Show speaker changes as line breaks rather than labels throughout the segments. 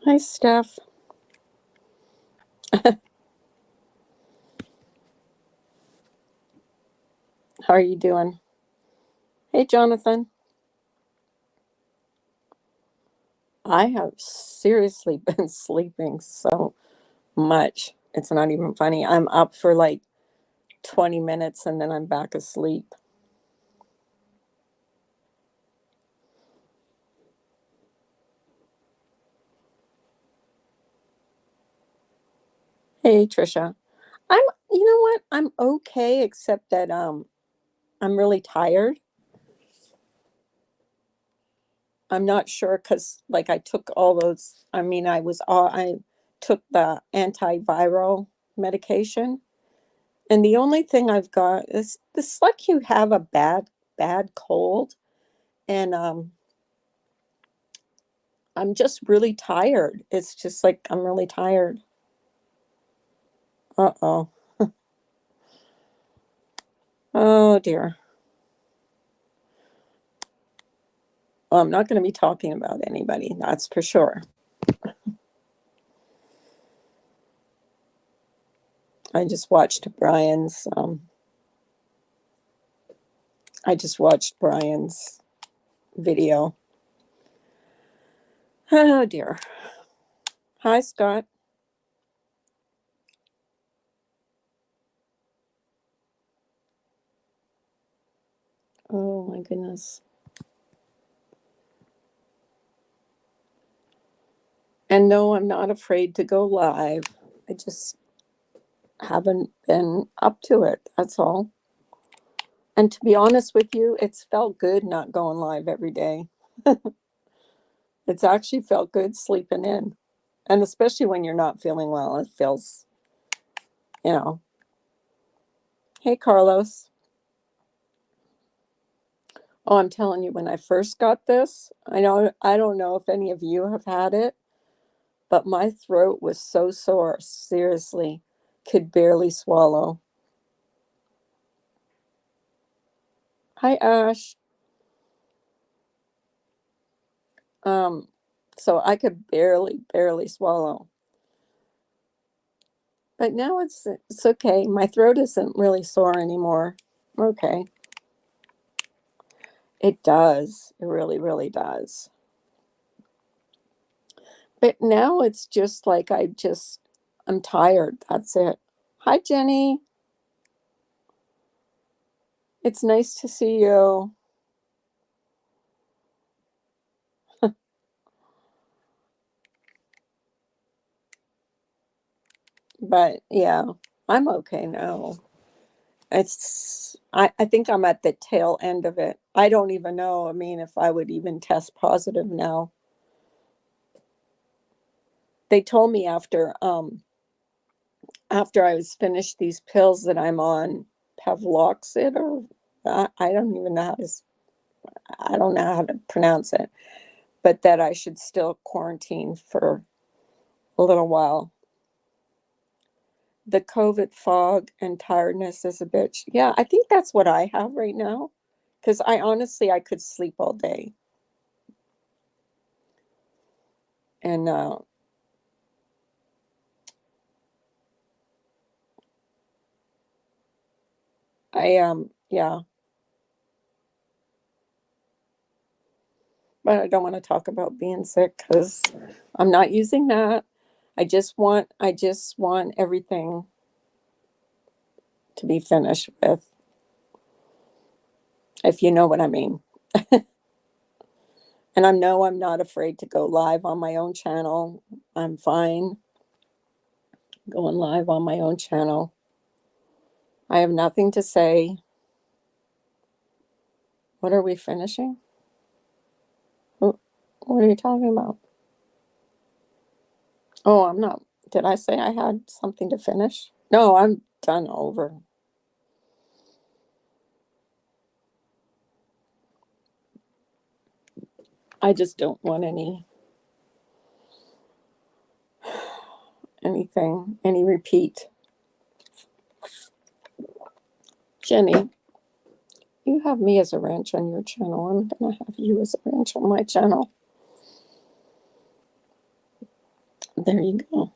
Hi, Steph. How are you doing? Hey, Jonathan. I have seriously been sleeping so much. It's not even funny. I'm up for like 20 minutes and then I'm back asleep. Hey, Trisha. I'm, you know what? I'm okay, except that I'm really tired. I'm not sure because like I took all those, I took the antiviral medication. And the only thing I've got is this like you have a bad cold. And I'm just really tired. It's just like I'm really tired. Uh-oh. Oh dear. Well, I'm not going to be talking about anybody, that's for sure. I just watched Brian's video. Oh dear. Hi, Scott. Oh my goodness. And no, I'm not afraid to go live. I just haven't been up to it. That's all. And to be honest with you, it's felt good not going live every day. It's actually felt good sleeping in. And especially when you're not feeling well, it feels, you know. Hey, Carlos. Oh, I'm telling you, when I first got this, I don't know if any of you have had it, but my throat was so sore, seriously, could barely swallow. Hi, Ash. Um, so I could barely swallow. But now it's okay. My throat isn't really sore anymore. Okay. It does. It really does. But now it's just like I'm tired. That's it. Hi, Jenny. It's nice to see you. But yeah, I'm okay now. I think I'm at the tail end of it. I don't even know. I mean, if I would even test positive now. They told me after I was finished these pills that I'm on Pavloxid or I don't even know I don't know how to pronounce it, but that I should still quarantine for a little while. The COVID fog and tiredness is a bitch. Yeah, I think that's what I have right now. Because I could sleep all day. And yeah, but I don't want to talk about being sick because I'm not using that. I just want everything to be finished with, if you know what I mean. And I know I'm not afraid to go live on my own channel. I'm fine going live on my own channel. I have nothing to say. What are we finishing? What are you talking about? Oh, I'm not. Did I say I had something to finish? No, I'm done over. I just don't want any repeat. Jenny, you have me as a ranch on your channel. I'm gonna have you as a ranch on my channel. There you go.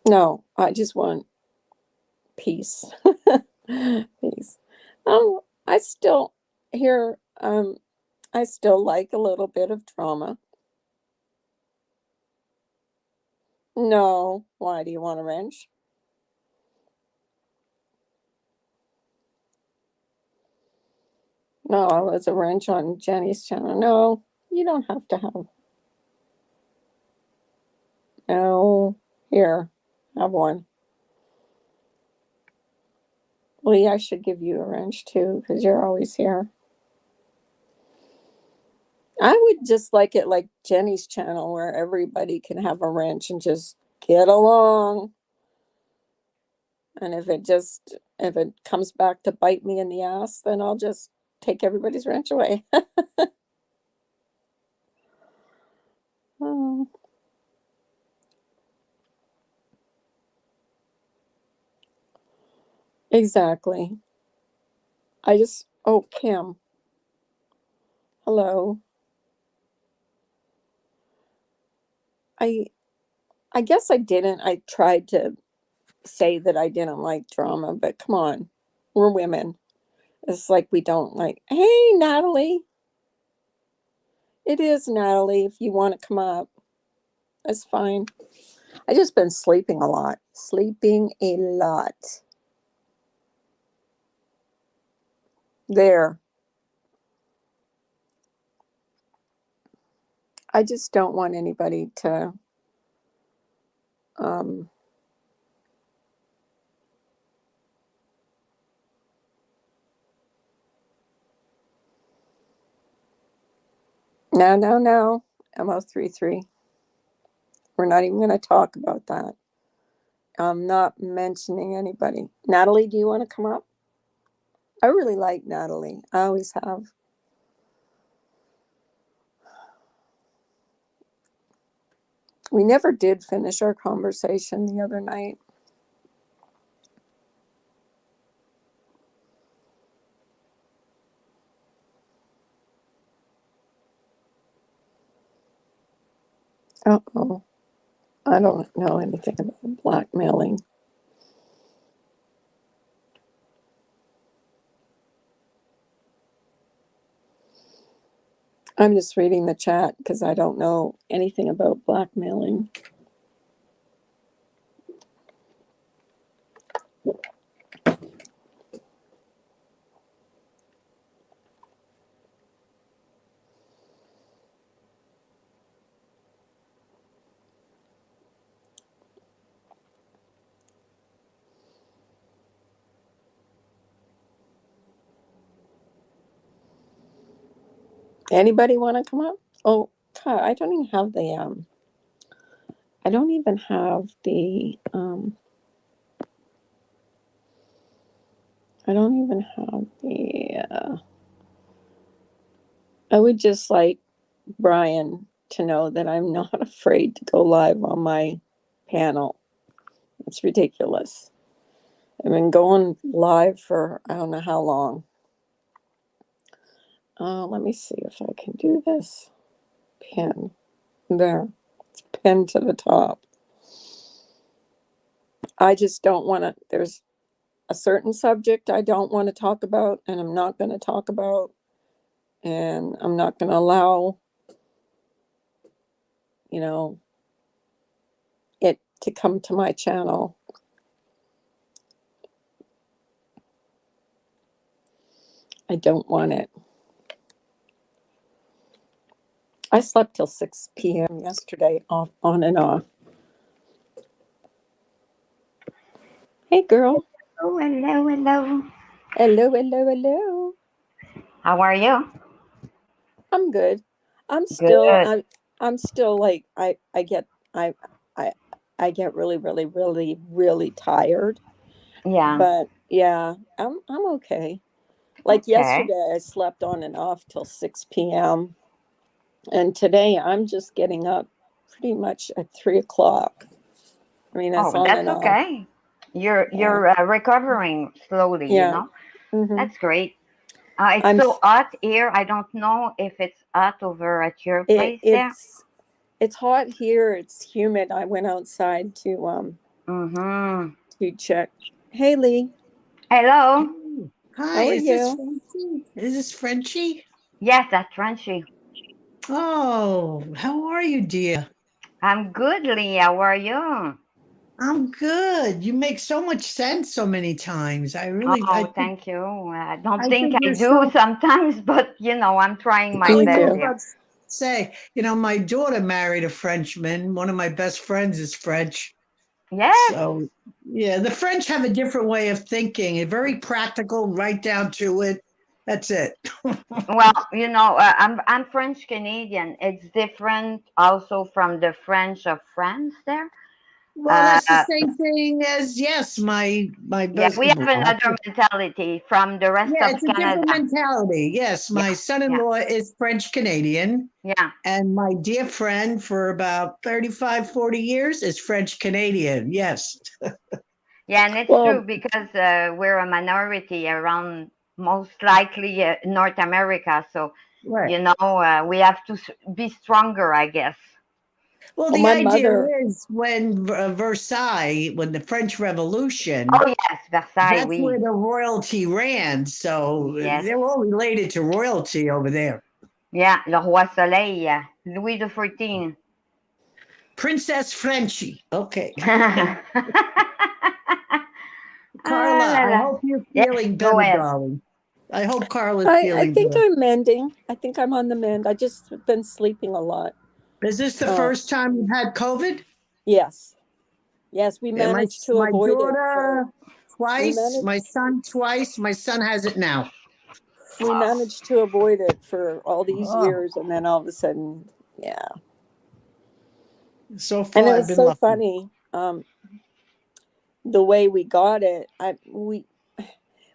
No, I just want peace. Peace. I still here. I still like a little bit of drama. No, why do you want a wrench? No, it was a wrench on Jenny's channel. No, you don't have to have. No, here, have one. Lee, I should give you a wrench too, because you're always here. I would just like it like Jenny's channel, where everybody can have a wrench and just get along. And if it comes back to bite me in the ass, then I'll just take everybody's wrench away. Oh, exactly. Oh, Kim, hello. I I guess I didn't. I tried to say that I didn't like drama, but come on, we're women. It's like we don't like. Hey, Natalie. It is Natalie. If you want to come up, that's fine. I just been sleeping a lot. Sleeping a lot. There. I just don't want anybody to um no. MO33. We're not even going to talk about that. I'm not mentioning anybody. Natalie, do you want to come up? I really like Natalie. I always have. We never did finish our conversation the other night. Uh-oh. I don't know anything about blackmailing. I'm just reading the chat because I don't know anything about blackmailing. Anybody want to come up? Oh, God, I don't even have the I don't even have the I don't even have the I would just like Brian to know that I'm not afraid to go live on my panel. It's ridiculous. I've been going live for I don't know how long. Let me see if I can do this. Pin. There. It's pinned to the top. I just don't want to. There's a certain subject I don't want to talk about, and I'm not going to talk about, and I'm not going to allow, it to come to my channel. I don't want it. I slept till 6 p.m. yesterday, off, on and off. Hey, girl.
Oh, hello.
Hello.
How are you?
I'm good.
Good.
I'm still like I get I I get really tired.
Yeah.
But yeah, I'm okay. Like
Okay.
yesterday I slept on and off till 6 p.m. And today I'm just getting up pretty much at 3 o'clock. I mean, it's
Oh,
on
that's
and off.
okay. You're
Yeah.
recovering slowly,
Yeah.
you know.
Hmm.
That's great. It's
I'm
so hot here. I don't know if it's hot over at your
it,
place there.
it's hot here. It's humid. I went outside
Mm-hmm.
to check. Hey Lee,
Hello.
Oh, hi,
how are
is this
you?
Frenchie? Is this Frenchie?
Yes, that's Frenchy.
Oh, how are you, dear?
I'm good, Lee. How are you?
I'm good. You make so much sense so many times.
Oh, thank you. I don't
I
think
think
I
you're
do
so,
sometimes, but I'm trying my
oh,
Me
I
best
was
too.
here.
about to say, my daughter married a Frenchman. One of my best friends is French.
Yes.
So, yeah, the French have a different way of thinking, very practical, right down to it. That's it.
Well, I'm French Canadian. It's different also from the French of France there.
Well,
Uh,
that's the same thing as yes, my
yeah,
best.
we have another mentality from the rest
Yeah,
of
it's a
Canada.
different mentality. Yes,
Yeah,
my
yeah,
son-in-law is French Canadian,
yeah,
and my dear friend for about 35, 40 years is French Canadian. Yes.
yeah, and it's true
Well,
because we're a minority around most likely North America. So,
Right.
we have to be stronger, I guess.
Well,
well,
the
my
idea
mother.
is when Versailles, when the French
Oh
Revolution,
yes, Versailles,
that's
oui.
where the royalty ran. So
Yes.
they're all related to royalty over there.
Yeah, le Roi Soleil, Louis the 14th.
Princess Frenchie. Okay.
Ah
Carla,
la
I
la.
hope you're
Yes,
feeling
go
better,
ahead.
darling. I hope Carla's
I
feeling
think
better.
I'm mending. I think I'm on the mend. I just been sleeping a lot.
Is this the
Uh,
first time you've had COVID?
yes, yes, we
Yeah,
managed to
my
avoid it
daughter
for. We
twice,
managed
my son twice. My son has it now.
we managed to avoid it for all these
Oh,
years, and then all of a sudden, yeah.
so
And
far
it
I've
was
been
so
lucky.
funny, the way we got it.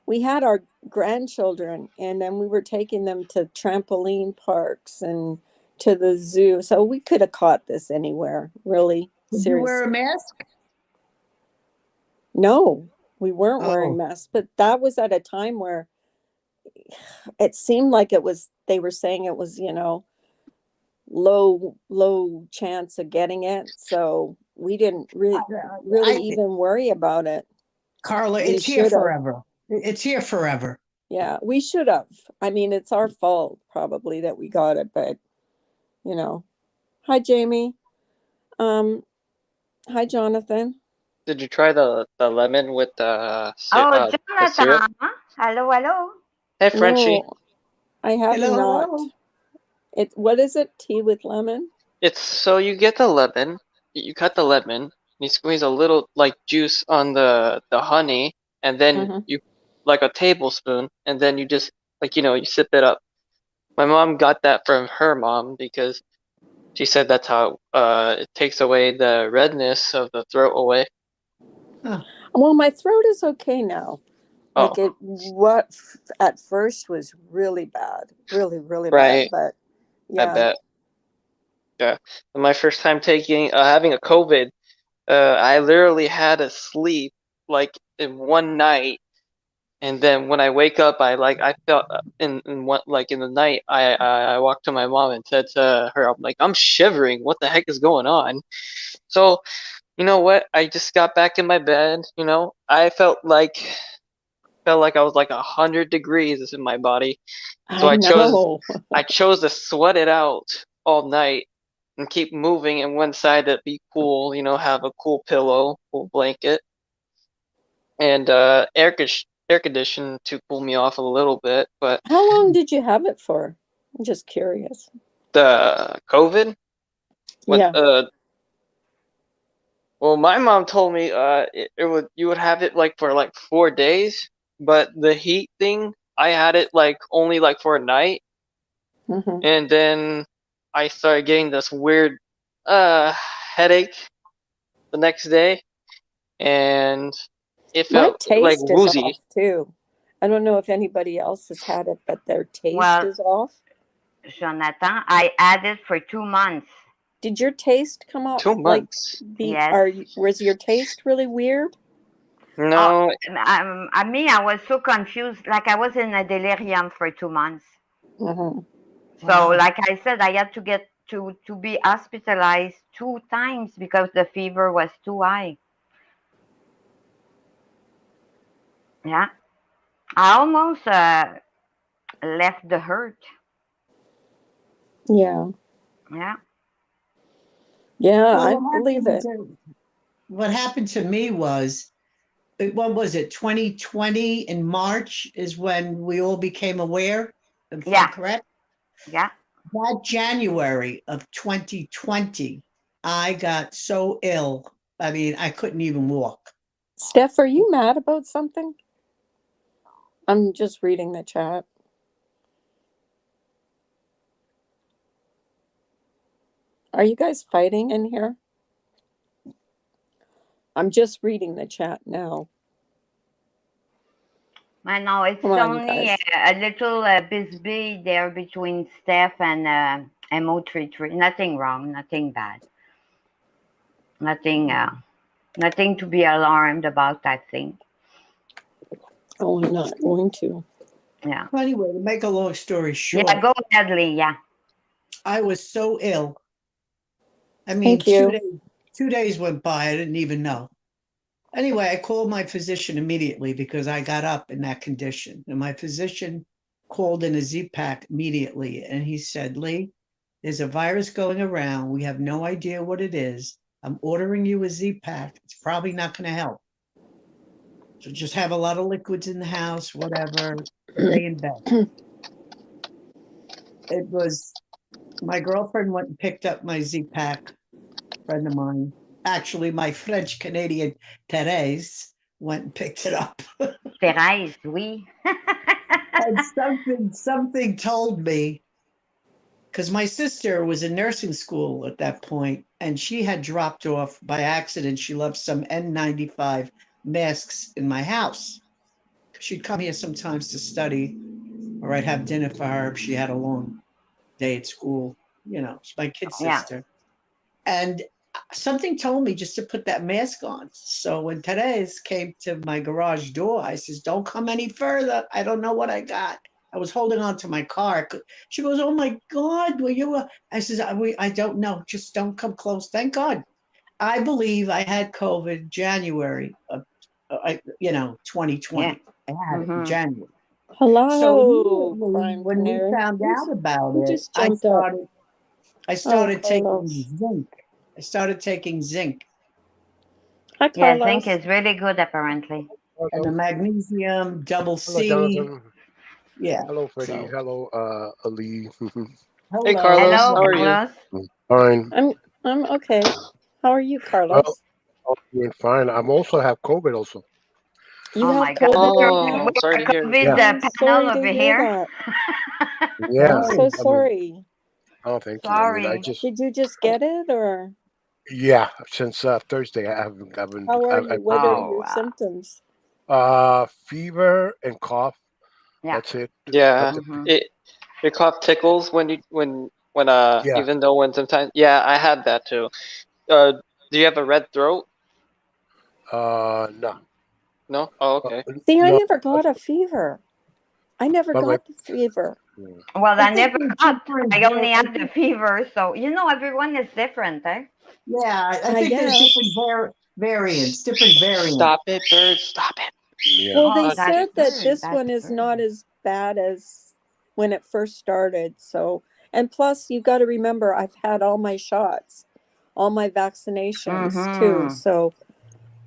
We had our grandchildren, and then we were taking them to trampoline parks and to the zoo. So we could have caught this anywhere, really,
Did you wear a
seriously.
mask?
No, we weren't wearing
Oh,
masks, but that was at a time where it seemed like they were saying it was, low chance of getting it. So we didn't really
I,
even worry about it.
Carla,
We
it's here
should have.
forever. It's here forever.
Yeah, we should have. I mean, it's our fault probably that we got it, but you know. Hi, Jamie. Um, hi, Jonathan.
Did you try the lemon with
Oh,
the syrup?
Jonathan. Hello, hello.
Hey, Frenchie.
No, I have
Hello,
not.
hello.
What is it? Tea with lemon?
It's so you get the lemon, you cut the lemon, you squeeze a little like juice on the honey, and then
Mm-hmm.
you like a tablespoon, and then you just like you sip it up. My mom got that from her mom because she said that's how it takes away the redness of the throat away.
Huh.
Well, my throat is okay now. Like
Oh,
what at first was really bad, really, really bad.
right.
But
I
yeah,
bet. Yeah. My first time taking having a COVID, I literally had to sleep like in one night, and then when I wake up, I felt in what like in the night, I walked to my mom and said to her, I'm shivering. What the heck is going on? So you know what? I just got back in my bed. I felt like I was like 100 degrees in my body. So
I
I chose
know.
I chose to sweat it out all night and keep moving in one side to be cool. Have a cool pillow, cool blanket, and air condition to cool me off a little bit. But
How long did you have it for? I'm just curious.
the COVID, when
Yeah.
well, my mom told me it would you would have it like for like 4 days, but the heat thing, I had it like only like for a night,
Mm-hmm.
and then I started getting this weird headache the next day, and it
My
felt like
taste is
woozy.
off too. I don't know if anybody else has had it, but their taste
Well,
is off.
Jonathan, I had it for 2 months.
Did your taste come out
2
like
months.
Yes.
was your taste really weird?
No.
I was so confused. Like I was in a delirium for 2 months.
Mhm.
So,
Wow.
like I said, I had to get to be hospitalized 2 times because the fever was too high. Yeah, I almost left the hurt.
Yeah.
Yeah,
Yeah,
Well,
I believe it.
what happened to me was, what was it, 2020 in March is when we all became aware, if I'm
yeah,
correct?
yeah.
That January of 2020, I got so ill. I mean, I couldn't even walk.
Steph, are you mad about something? I'm just reading the chat. Are you guys fighting in here? I'm just reading the chat now.
I know it's
Come on, you
only
guys.
a little bisbee there between Steph and MO33. Nothing wrong, nothing bad, nothing, nothing to be alarmed about. I think.
Oh, I'm not going to.
Yeah.
Well, anyway, to make a long story
Yeah.
short,
Go ahead, Lee. Yeah.
I was so ill. I mean,
Thank you.
2 days went by, I didn't even know. Anyway, I called my physician immediately because I got up in that condition. And my physician called in a Z-Pack immediately. And he said, Lee, there's a virus going around. We have no idea what it is. I'm ordering you a Z-Pack. It's probably not going to help. So just have a lot of liquids in the house, whatever, stay in bed. It was, my girlfriend went and picked up my Z-Pack, friend of mine. Actually, my French Canadian Therese went and picked it up.
Thérèse, oui.
And something told me, because my sister was in nursing school at that point, and she had dropped off by accident. She left some N95 masks in my house. She'd come here sometimes to study, or I'd have dinner for her if she had a long day at school. You know, she's my kid
Yeah.
sister. And something told me just to put that mask on. So when Therese came to my garage door, I says, "Don't come any further. I don't know what I got." I was holding on to my car. She goes, "Oh my God, were you?" I says, I don't know. Just don't come close. Thank God. I believe I had COVID January of, 2020.
Yeah.
I had it in January. So
Hello,
immediately
Crime
when we
Canary.
found out about
Who
it,
just jumped up?
I
Oh,
started taking
Carlos.
zinc. I started taking zinc
Hi,
Yeah, zinc
Carlos.
is really good apparently.
and the
Hello,
magnesium, double
hello,
C.
Jonathan.
Yeah.
Hello, Freddie.
So
Hello, Ali.
Hey,
hello,
Carlos.
Hello,
How
how are
are
you?
you?
Carlos.
Fine.
I'm okay. How are you,
Well,
Carlos?
I'm doing fine. I'm also have COVID also.
You
Oh
have
my God.
COVID right
Oh,
now?
sorry to hear.
COVID
Yeah,
I'm
panel
sorry to
over
hear
here.
that. I'm
yeah.
Sorry.
so
I mean,
sorry.
oh, thank you. I mean, I
Sorry.
just,
Did you just get it, or
yeah. Since Thursday, I haven't,
how are you?
I've
What
been
are
ill.
Oh,
your symptoms?
Fever and cough.
yeah.
That's it.
Yeah,
That's it.
Mm-hmm.
it your cough tickles when
Yeah.
even though when sometimes yeah I had that too. Do you have a red throat?
No.
No. Oh,
Uh,
okay.
See, I
no.
never got a fever. I never
But my,
got the fever.
Well,
I
I
think
never
there's
got.
different.
I only had the fever. So, everyone is different, eh?
Yeah, I
I
think there's
guess.
different variants, different variants.
Stop it, bird. Stop it.
yeah.
Well, they
Oh, that's
said that
good.
this
That's
one is
good.
not as bad as when it first started. So, and plus, you got to remember, I've had all my shots, all my vaccinations too.
Mm-hmm.
So,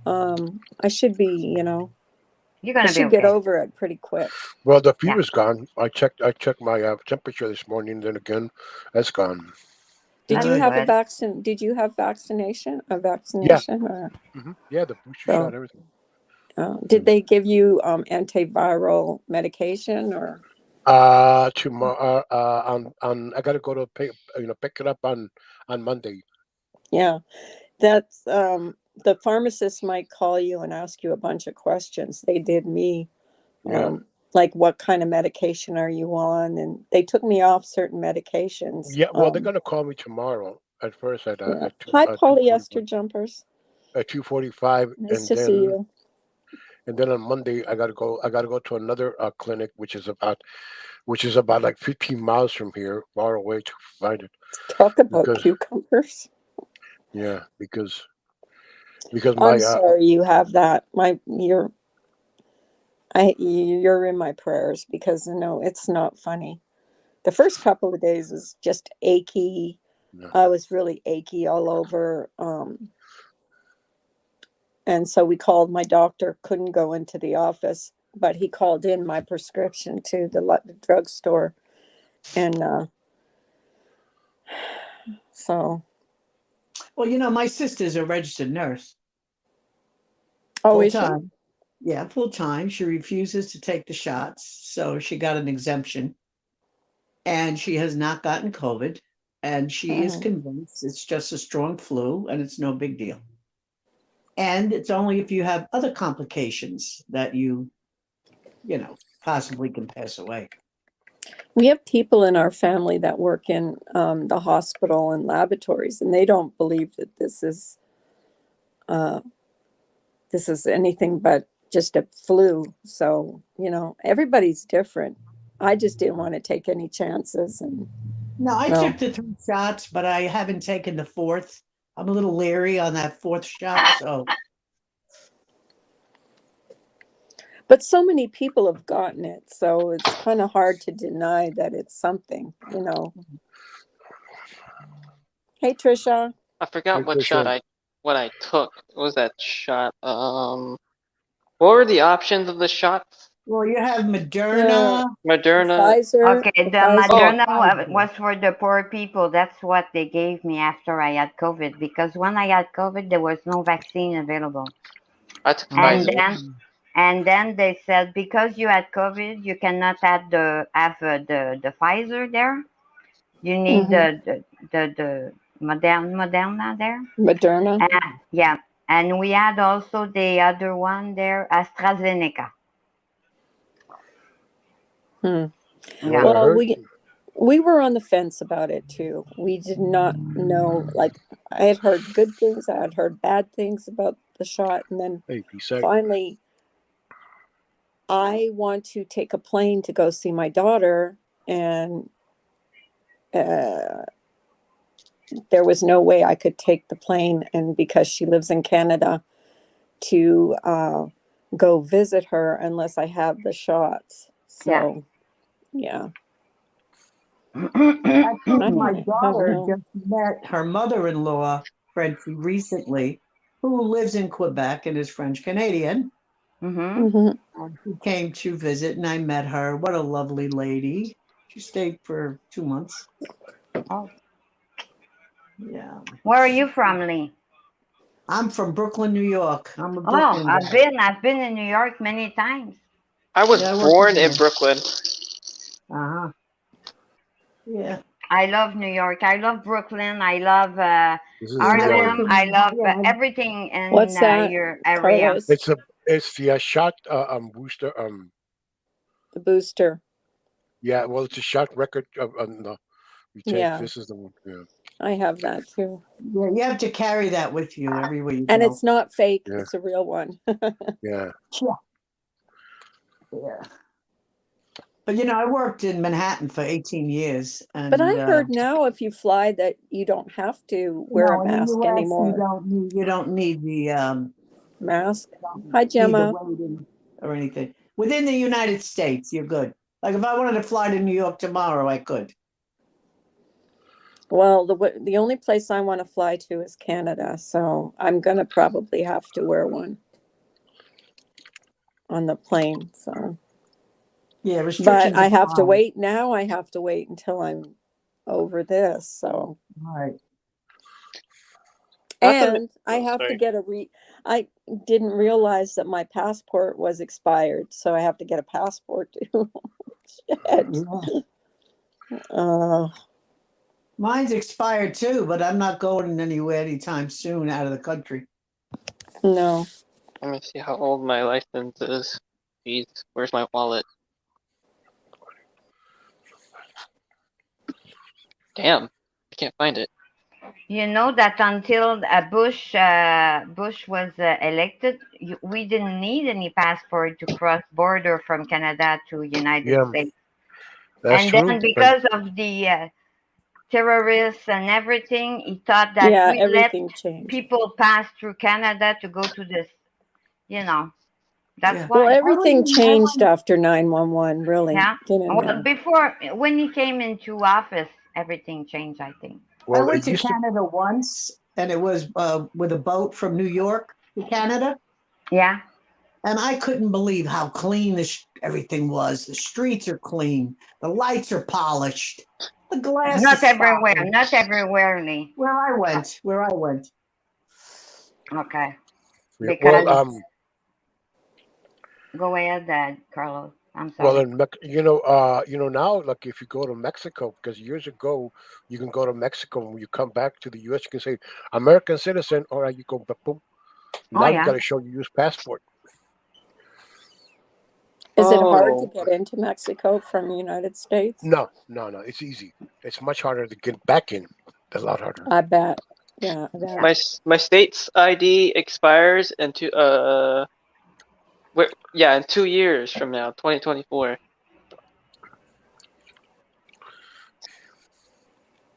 I should be,
You're
I
gonna be
should get
okay.
over it pretty quick.
Well, the
Yeah.
fever's gone. I checked my temperature this morning. Then again, that's gone.
Did
That's
you
Good.
have
good.
Did you have a
Yeah.
vaccination, or
Yeah. The booster shot,
so?
everything.
Did they give you antiviral medication, or?
Tomorrow, I gotta go to pick it up on Monday.
Yeah, that's the pharmacist might call you and ask you a bunch of questions. They did me,
Yeah.
like what kind of medication are you on, and they took me off certain medications.
Yeah. Well, they're gonna call me tomorrow. At first,
Yeah.
at
Hi,
2:45,
polyester jumpers.
at 2:45,
Nice
and
to see
then
you.
and then on Monday I gotta go. I gotta go to another clinic, which is about like 15 miles from here, far away to find it.
Talk about
Because
cucumbers.
yeah, because
I'm
my
sorry you have that. You're in my prayers because no, it's not funny. The first couple of days was just achy.
yeah.
I was really achy all over. And so we called my doctor, couldn't go into the office, but he called in my prescription to the drugstore. And so,
Well, my sister's a registered nurse,
oh,
full
is she?
time. Yeah, full time. She refuses to take the shots, so she got an exemption, and she has not gotten COVID, and she is
Mhm.
convinced it's just a strong flu and it's no big deal. And it's only if you have other complications that possibly can pass away.
We have people in our family that work in the hospital and laboratories, and they don't believe that uh, this is anything but just a flu. So, everybody's different. I just didn't want to take any chances. And
No, I
no,
took the 3 shots, but I haven't taken the fourth. I'm a little leery on that fourth shot, so
but so many people have gotten it. So it's kind of hard to deny that it's something. Hey, Trisha.
I forgot
Like I said,
what I took. What was that shot? What were the options of the shots?
well, you have
The,
Moderna.
the
Moderna.
Pfizer,
Okay,
the
the
Pfizer.
Oh,
Moderna
Pfizer.
was for the poor people. That's what they gave me after I had COVID because when I had COVID, there was no vaccine available.
I took
And
Pfizer.
then they said because you had COVID, you cannot have the Pfizer there. You need
Mhm.
the Moderna there.
Moderna.
Yeah, and we had also the other one there, AstraZeneca.
Hmm.
Yeah.
what I
Well,
heard.
we were on the fence about it too. We did not know. Like, I had heard good things, I had heard bad things about the shot, and then
Hey, peace out.
finally, I want to take a plane to go see my daughter, and uh, there was no way I could take the plane, and because she lives in Canada, to go visit her unless I have the shots.
Yeah.
So, yeah,
Actually,
I
my
don't
daughter
know.
just met her mother-in-law, Frenchie, recently, who lives in Quebec and is French Canadian.
Mm-hmm.
Hmm.
And she came to visit, and I met her. What a lovely lady. She stayed for 2 months.
Oh.
Yeah.
Where are you from, Lee?
I'm from Brooklyn, New York. I'm a
Oh,
Brooklyn
I've
guy.
been I've been in New York many times.
I was
Yeah, I worked
born
in
in
there.
Brooklyn.
Uh-huh. Yeah.
I love New York. I love Brooklyn. I love
This is
And I
the
worked
Harlem. I
in,
love
yeah,
everything in
What's that,
your area.
Carlos?
it's the shot booster
The booster.
yeah, well, it's a shot record of no, you take
Yeah,
this is the one. Yeah,
I have that too.
yeah, you have to carry that with you everywhere you
And
go.
it's not fake,
yeah,
it's a real one.
yeah.
Yeah. Yeah. But I worked in Manhattan for 18 years,
But I
and
heard now if you fly that you don't have to wear a
no, in the
mask
US
anymore.
you don't need the
Mask.
don't
Hi,
need the
Gemma.
waiting or anything. Within the United States, you're good. Like if I wanted to fly to New York tomorrow, I could.
Well, the only place I want to fly to is Canada, so I'm gonna probably have to wear one on the plane. So,
Yeah,
but
restrictions
I have to
apply.
wait now. I have to wait until I'm over this. So,
All right.
Not to
and I
oh,
have to
sorry.
get I didn't realize that my passport was expired, so I have to get a passport too. Shit.
Yeah.
Uh,
Mine's expired too, but I'm not going anywhere anytime soon out of the country.
no.
Let me see how old my license is. Jeez, where's my wallet? Damn, I can't find it.
You know that until Bush was elected, we didn't need any passport to cross border from Canada to United
Yeah,
States.
that's
And
true.
then because of the terrorists and everything, he thought that
Yeah,
we let
everything changed.
people pass through Canada to go to this. You know, that's
Yeah.
Well,
why.
everything
I
changed
went,
after 9/11, really,
Yeah.
didn't
Well,
it?
before when he came into office, everything changed, I think.
I
Well,
went
it
to
used to.
Canada once, and it was with a boat from New York to Canada.
Yeah.
And I couldn't believe how clean everything was. The streets are clean. The lights are polished. The glass is
Not everywhere.
sparkling.
Not everywhere, Lee.
Where I went.
Okay.
Yeah,
Because go ahead, Carlos. I'm
well,
sorry.
now, like if you go to Mexico, because years ago you can go to Mexico and when you come back to the U.S., you can say American citizen, all right, you go, boom.
Oh
Now you
yeah.
got to show your U.S. passport.
Is it hard to
Oh,
get into Mexico from the United States?
No, no, no, it's easy. It's much harder to get back in. A lot harder.
I bet. Yeah, I bet.
Yeah.
my state's ID expires in 2 years from now, 2024.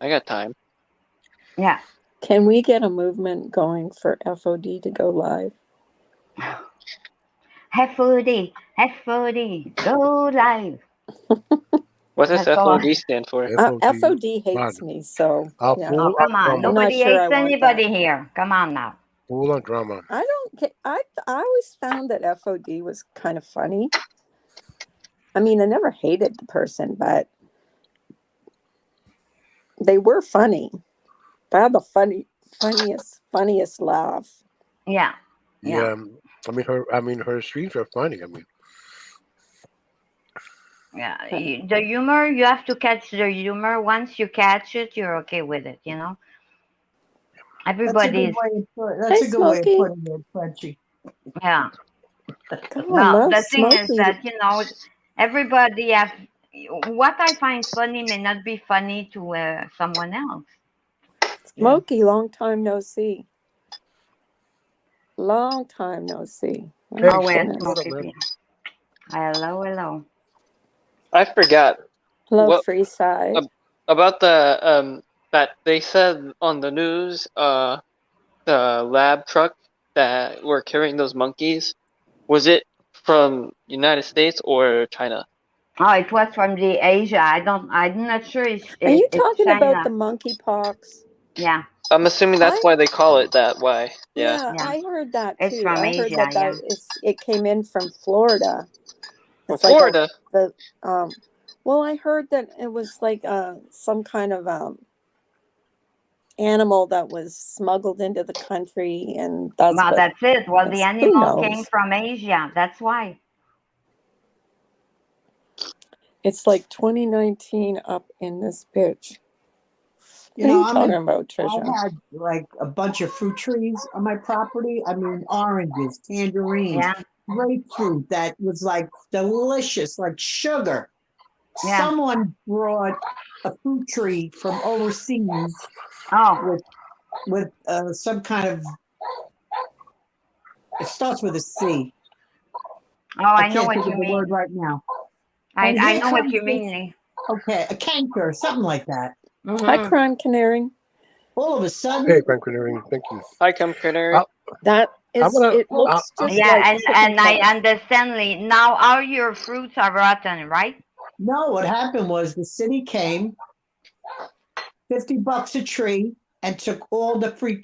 I got time.
Yeah.
Can we get a movement going for FOD to go live?
FOD, go live.
What does
Let's go on.
FOD stand for?
FOD.
FOD
Mod.
hates me, so yeah.
Oh,
Full on
come on.
drama.
I'm not
Nobody
sure I
hates
want that.
anybody here. Come on now.
Full on drama.
I don't get. I always found that FOD was kind of funny. I mean, I never hated the person, but they were funny. They had the funniest laugh.
Yeah. Yeah.
Yeah. Her streams are funny.
Yeah. The humor, you have to catch the humor. Once you catch it, you're okay with it, you know?
That's a good
Everybody's,
way of
Hey,
that's a good way of
Smokey.
putting it, Frenchie.
yeah.
God, I
Well,
love
the thing is
Smokey.
that, everybody have, what I find funny may not be funny to someone else.
Smokey, long time no see. Long time no see. Oh
Hey,
my
Oh, where's
Smokey, what
goodness.
up,
Smoky
man?
P? Hello, hello.
I forgot
Hello,
what
Freeside.
about the that they said on the news. The lab truck that were carrying those monkeys, was it from United States or China?
Oh, it was from the Asia. I'm not sure
Are you
it's
talking about the
China.
monkeypox?
Yeah,
I'm assuming that's
I
why they call it that. Why? Yeah.
Yeah,
yeah.
I heard that
It's
too.
from
I heard
Asia, yeah.
it came in from Florida.
From
It's like
Florida.
the well, I heard that it was like some kind of animal that was smuggled into the country, and that's
Well,
what
that's it. Well, the
who
animal came
knows.
from Asia. That's why.
It's like 2019 up in this bitch.
You
What are
know,
you talking about,
I
Trisha?
had like a bunch of fruit trees on my property. I mean, oranges, tangerines,
Yeah,
grapefruit that was like delicious, like sugar.
yeah.
Someone brought a fruit tree from overseas
Oh,
with some kind of. It starts with a C.
oh,
I
I know
can't
what
think of
you
the word
mean.
right now.
I
And
I
here
know what
comes
you
this.
mean, Lee.
Okay, a canker, something like that.
Hi,
Mm-hmm.
crime canary.
All of a
Hey,
sudden,
Frank Canary, thank you.
Hi, Come Canary.
I,
That
I'm
is,
gonna.
it
well,
looks just
Yeah,
like
and I
chickenpox.
understand, Lee. Now all your fruits are rotten, right?
no, what happened was the city came, $50 a tree, and took all the fruit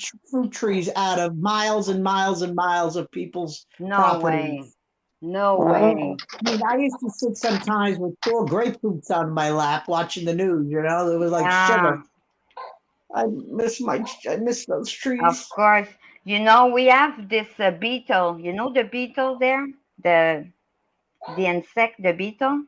trees out of miles and miles and miles of people's
No way.
properties.
No
Wow.
way.
I mean, I used to sit sometimes with 4 grapefruits on my lap watching the news, it was like
Yeah,
sugar. I miss those
of
trees.
course. We have this beetle. You know the beetle there? The insect, the beetle?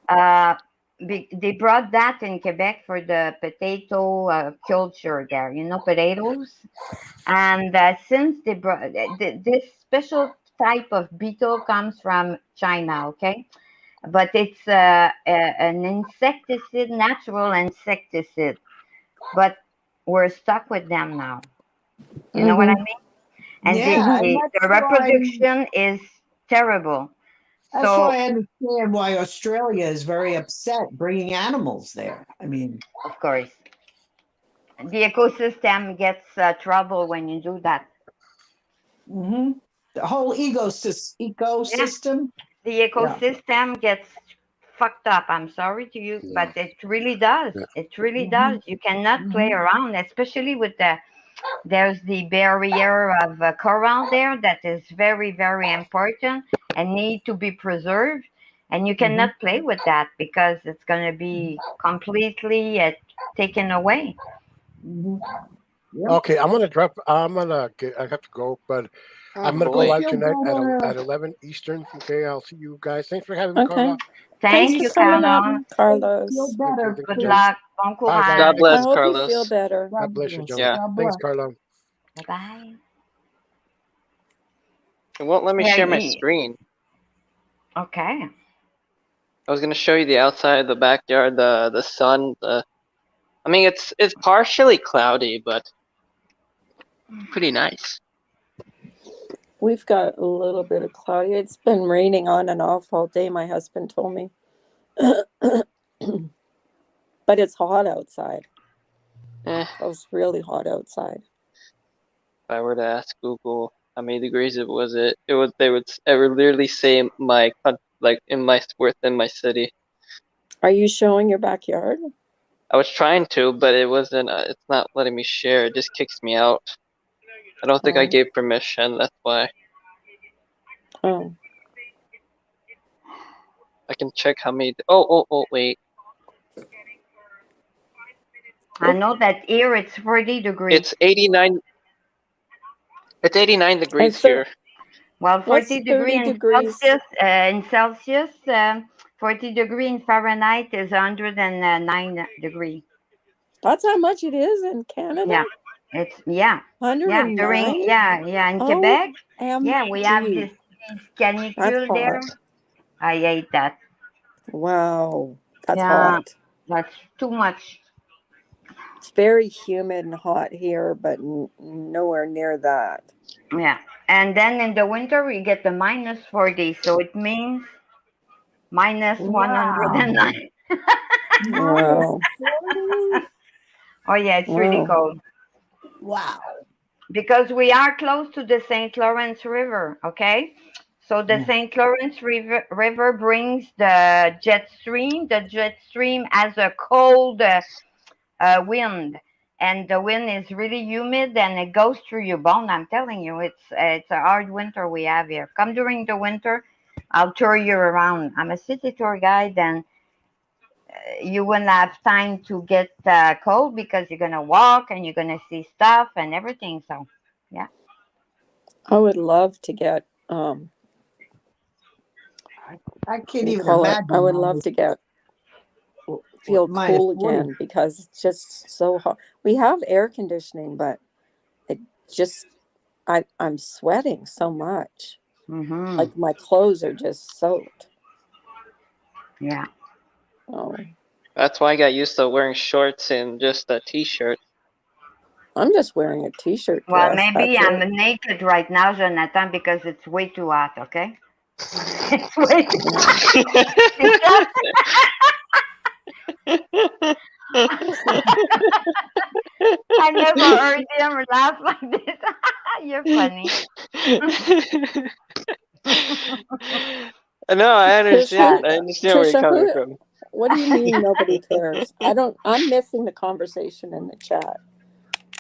Uh, they brought that in Quebec for the potato culture there, potatoes. And since they brought this special type of beetle comes from China, okay? But it's an insecticide, natural insecticide. But we're stuck with them now. You know what I mean? And
Yeah, and
the reproduction is terrible.
that's
So,
why I understand why Australia is very upset bringing animals there. I mean,
of course, the ecosystem gets trouble when you do that.
the whole ecosystem.
The ecosystem gets fucked up. I'm sorry to you,
Yeah.
but it really does.
Yeah.
It really does. You cannot play around, especially with there's the barrier of coral there that is very, very important and need to be preserved. And you cannot play with that because it's going to be completely taken away.
Yep.
Okay, I'm gonna drop. I have to go, but I'm gonna go
boy.
live tonight at 11 Eastern. Okay, I'll see you guys. Thanks for having me,
Okay.
Carla.
Thank
Thanks
you,
for coming
Carlos.
up, Carlos.
Feel better.
Good
please.
luck. Bon
Bye, guys.
courage.
God
I
bless,
hope you feel
Carlos.
better.
God bless you,
bless.
gentlemen.
Yeah.
God
Thanks,
bless.
Carla.
Bye-bye.
It won't let me
Yeah,
share my screen.
Okay.
I was gonna show you the outside of the backyard, the sun. I mean, it's partially cloudy, but pretty nice.
We've got a little bit of cloudy. It's been raining on and off all day, my husband told me. But it's hot outside.
Eh,
It's really hot outside.
if I were to ask Google how many degrees it was, they would literally say like within my city.
Are you showing your backyard?
I was trying to, but it wasn't. It's not letting me share. It just kicks me out. I don't think I
Oh.
gave permission. That's why.
Oh.
I can check how many. Oh, wait.
I know that here it's 40 degrees.
It's 89. It's 89 degrees
so-
here.
Well,
What's
40
30
degrees
degrees?
in Celsius, 40 degree in Fahrenheit is 109 degree.
That's how much it is in Canada?
Yeah, it's yeah
109?
in
Oh,
Quebec. Yeah, we have
MG.
this canicule
That's
there.
hot.
I hate that.
Wow. That's
Yeah.
hot.
That's too much.
It's very humid and hot here, but nowhere near that.
Yeah, and then in the winter we get the minus 40, so it means minus 109.
Wow.
Oh yeah, it's really
Wow.
cold.
Wow.
Because we are close to the St. Lawrence River, okay? So the St. Lawrence River brings the jet stream. The jet stream has a cold wind, and the wind is really humid, and it goes through your bone. I'm telling you, it's a hard winter we have here. Come during the winter, I'll tour you around. I'm a city tour guide, and you wouldn't have time to get cold because you're gonna walk and you're gonna see stuff and everything. So, yeah.
I would love to get
I
what
can't
do you
even
call it?
imagine.
I would love to get feel
minus
cool
40.
again because it's just so hot. We have air conditioning, but it just I'm sweating so much.
Mm-hmm.
Like my clothes are just soaked.
Yeah.
Oh,
That's why I got used to wearing shorts and just a t-shirt.
I'm just wearing a t-shirt
Well,
dress.
maybe
That's
I'm
it.
naked right now, Jonathan, because it's way too hot. Okay. It's way too because I never heard him laugh like this. You're funny.
No, I understand.
Trisha,
I understand where you're coming from.
what do you mean nobody cares? I'm missing the conversation in the chat.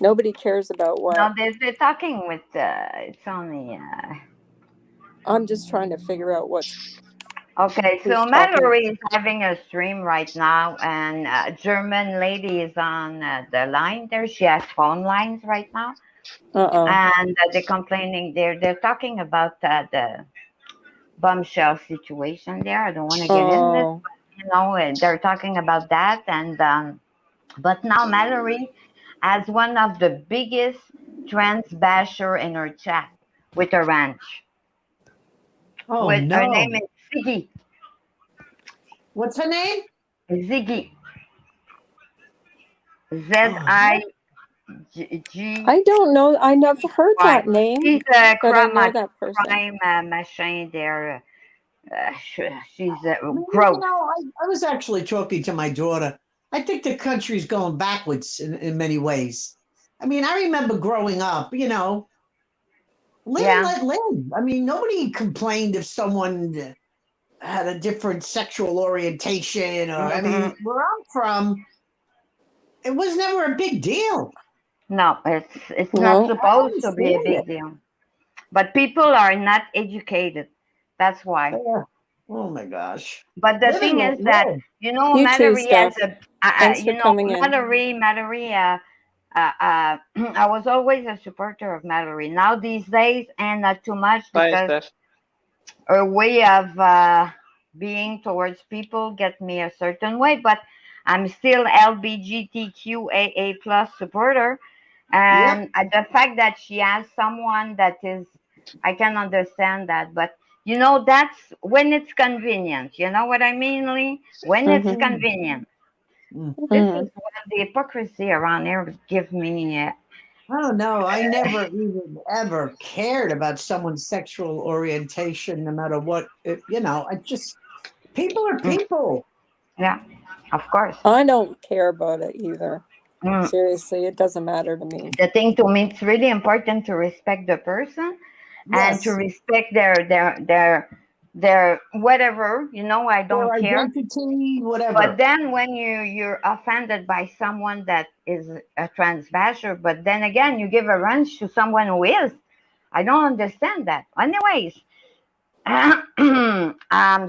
Nobody cares about what?
No, they're talking with. It's only.
I'm just trying to figure out what's.
Okay,
Who's
so
talking?
Mallory is having a stream right now, and a German lady is on the line there. She has phone lines right now, and they're complaining. They're talking about the bombshell situation there. I don't want to get in this, but, they're talking about that, and but now Mallory has one of the biggest trans basher in her chat with her ranch.
Oh,
Her
no.
name is Ziggy.
What's her name?
Ziggy. Z-I. G.
I don't know. I never heard
Why?
that name,
She's a
but I know that person.
crime machine there. She's
Well,
gross.
I was actually talking to my daughter. I think the country's going backwards in many ways. I mean, I remember growing up, live and
Yeah.
let live. I mean, nobody complained if someone had a different sexual orientation, or, I
Mhm.
mean, where I'm from, it was never a big deal.
No, it's not
No.
I
supposed to be a
understand
big deal. But people are not educated. That's why.
it. Oh my gosh.
But the
Live and
thing
let
is that
live.
You too,
Mallory has
Steph. Thanks for coming in.
Mallory. I was always a supporter of Mallory. Now these days, and not too much
Bye,
because
Steph.
her way of being towards people get me a certain way. But I'm still LBGTQAA plus supporter,
Yep.
and the fact that she has someone that is, I can understand that. But that's when it's convenient. You know what I mean, Lee? When it's
Mhm.
convenient.
Mm.
This
Mhm.
is what the hypocrisy around here give me.
I don't know. I never even ever cared about someone's sexual orientation, no matter what. I just, people are people.
Yeah, of course.
I don't care about it either.
Mm.
Seriously, it doesn't matter to me.
The thing to me, it's really important to respect the person and to
Yes,
respect their whatever. I
their
don't care.
identity,
But
whatever.
then when you're offended by someone that is a transvasher, but then again you give a wrench to someone who is, I don't understand that. Anyways, I'm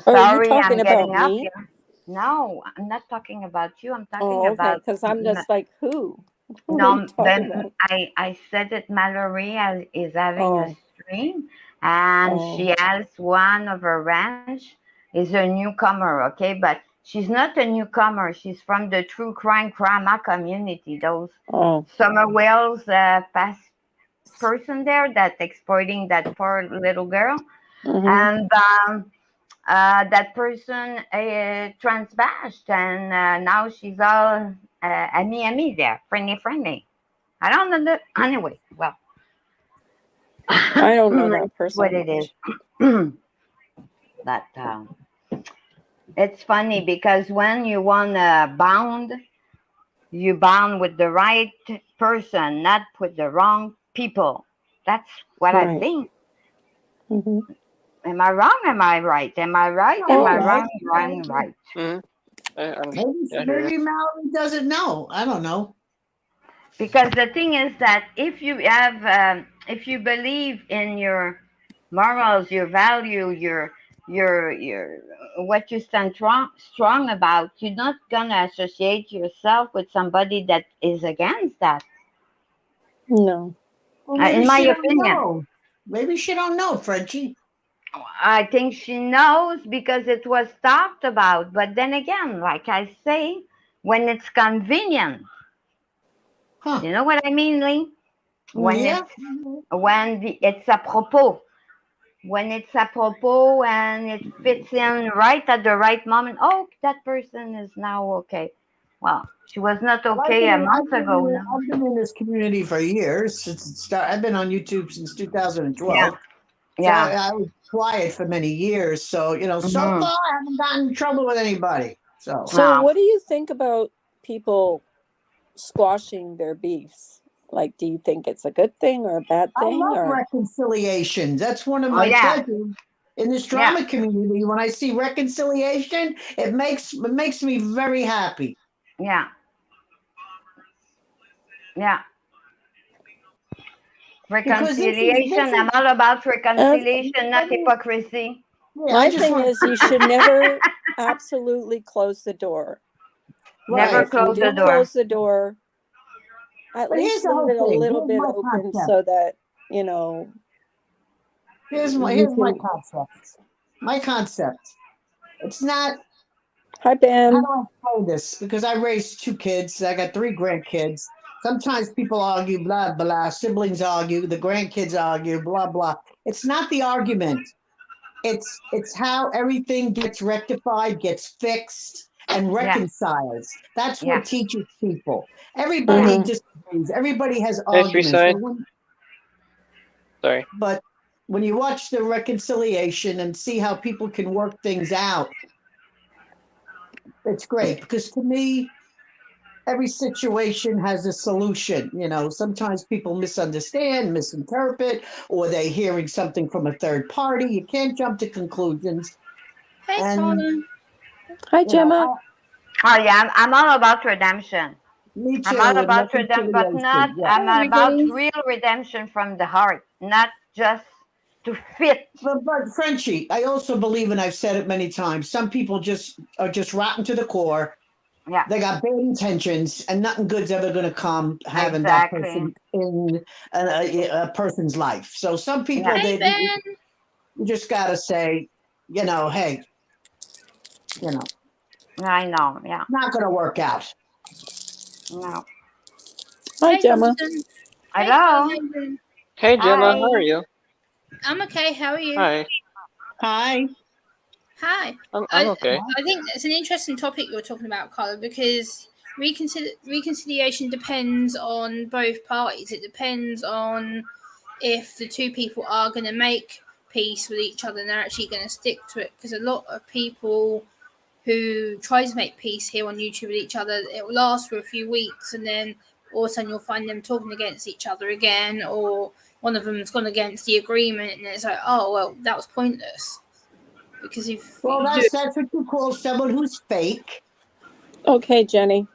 Oh, are you
sorry,
talking
I'm
about
getting up
me?
here. No, I'm not talking about you. I'm talking
Oh, okay.
about
Because I'm just like, who? Who are you
no.
talking
Then
about?
I said that Mallory is having a
Oh,
stream, and
oh,
she has one of her ranch is a newcomer. Okay, but she's not a newcomer. She's from the true crime drama community. Those
oh.
Summer Wells past person there that exploiting that poor little girl,
Mhm.
and that person transbashed, and now she's all ami there, friendly. I don't know that anyway. Well,
I don't know that
it's what
person
it is.
much.
But it's funny because when you want bound, you bound with the right person, not with the wrong people. That's what I
Right.
think.
Mhm.
Am I wrong? Am I right? Am I right?
No,
Am
you're
I
Oh,
right.
wrong? Wrong? Right?
Hmm.
Maybe,
Yeah, I hear you.
maybe Mallory doesn't know. I don't know.
Because the thing is that if you believe in your morals, your value, your what you stand strong about, you're not gonna associate yourself with somebody that is against that.
no.
Well, maybe
In my
she don't
opinion,
know. Maybe she don't know, Frenchie.
I think she knows because it was talked about. But then again, like I say, when it's convenient,
Huh.
you know what I mean, Lee? When
Yeah.
it's apropos. When it's apropos and it fits in right at the right moment. Oh, that person is now okay. Well, she was not
Well,
okay a month ago now.
I've been in this community for years since it started. I've been on YouTube since
Yeah,
2012. So
yeah.
I was quiet for many years. So, so
Hmm.
far I haven't gotten in trouble with anybody. So
So,
No.
what do you think about people squashing their beefs? Like, do you think it's a good thing or a bad
I
thing?
love
Or
reconciliation. That's one of
Oh
my
yeah,
pleasures in this
yeah,
drama community. When I see reconciliation, it makes me very happy.
yeah, yeah.
Because this
Reconciliation.
is
I'm all about
uh,
reconciliation, not hypocrisy.
yeah, I
my
just
thing
want
is, you should never absolutely close the door.
Never
right.
If you
close the
do
door.
close the door, at
But here's
least
the
leave
whole
it a
thing.
little
Here's
bit
my
open
concept.
so that, you know, you
Here's my
can.
concept. My concept. It's not,
Hi,
how
Ben.
do I explain this? Because I raised two kids. I got three grandkids. Sometimes people argue, blah, blah. Siblings argue. The grandkids argue, blah, blah. It's not the argument. It's how everything gets rectified, gets fixed. and reconciles. That's
Yeah.
what teaches people. Everybody
Mhm.
disagrees. Everybody has
Hey,
arguments.
Side. Sorry.
But when you watch the reconciliation and see how people can work things out, it's great. Because to me, every situation has a solution. Sometimes people misunderstand, misinterpret, or they're hearing something from a third party. You can't jump to conclusions.
Hey,
And,
Colin.
Hi, Gemma.
Oh yeah, I'm all about redemption.
Me
I'm
too,
all
and
about redemption, but
reconciliation. Yeah.
I'm not
Hi,
about
everybody.
real redemption from the heart, not just to fit.
But Frenchie, I also believe, and I've said it many times, some people just are just rotten to the core.
Yeah,
They got bad intentions, and nothing good's ever going to come having that
exactly.
person in a person's life. So some people,
Yeah,
Hey, Ben.
you just got to say, hey,
I know. Yeah,
not going to work out.
no.
Hi,
Hey,
Gemma.
Jonathan. Hey, Colin. How
Hello.
you doing?
Hey, Gemma.
Hi.
How are you?
I'm okay. How are you?
Hi.
Hi.
Hi.
I'm okay.
I think it's an interesting topic you're talking about, Colin, because reconciliation depends on both parties. It depends on if the two people are going to make peace with each other and they're actually going to stick to it. Because a lot of people who try to make peace here on YouTube with each other, it will last for a few weeks, and then all of a sudden you'll find them talking against each other again, or one of them's gone against the agreement, and it's like, oh well, that was pointless. Because if
Well,
you do,
that's what you call someone who's fake.
Okay, Jenny.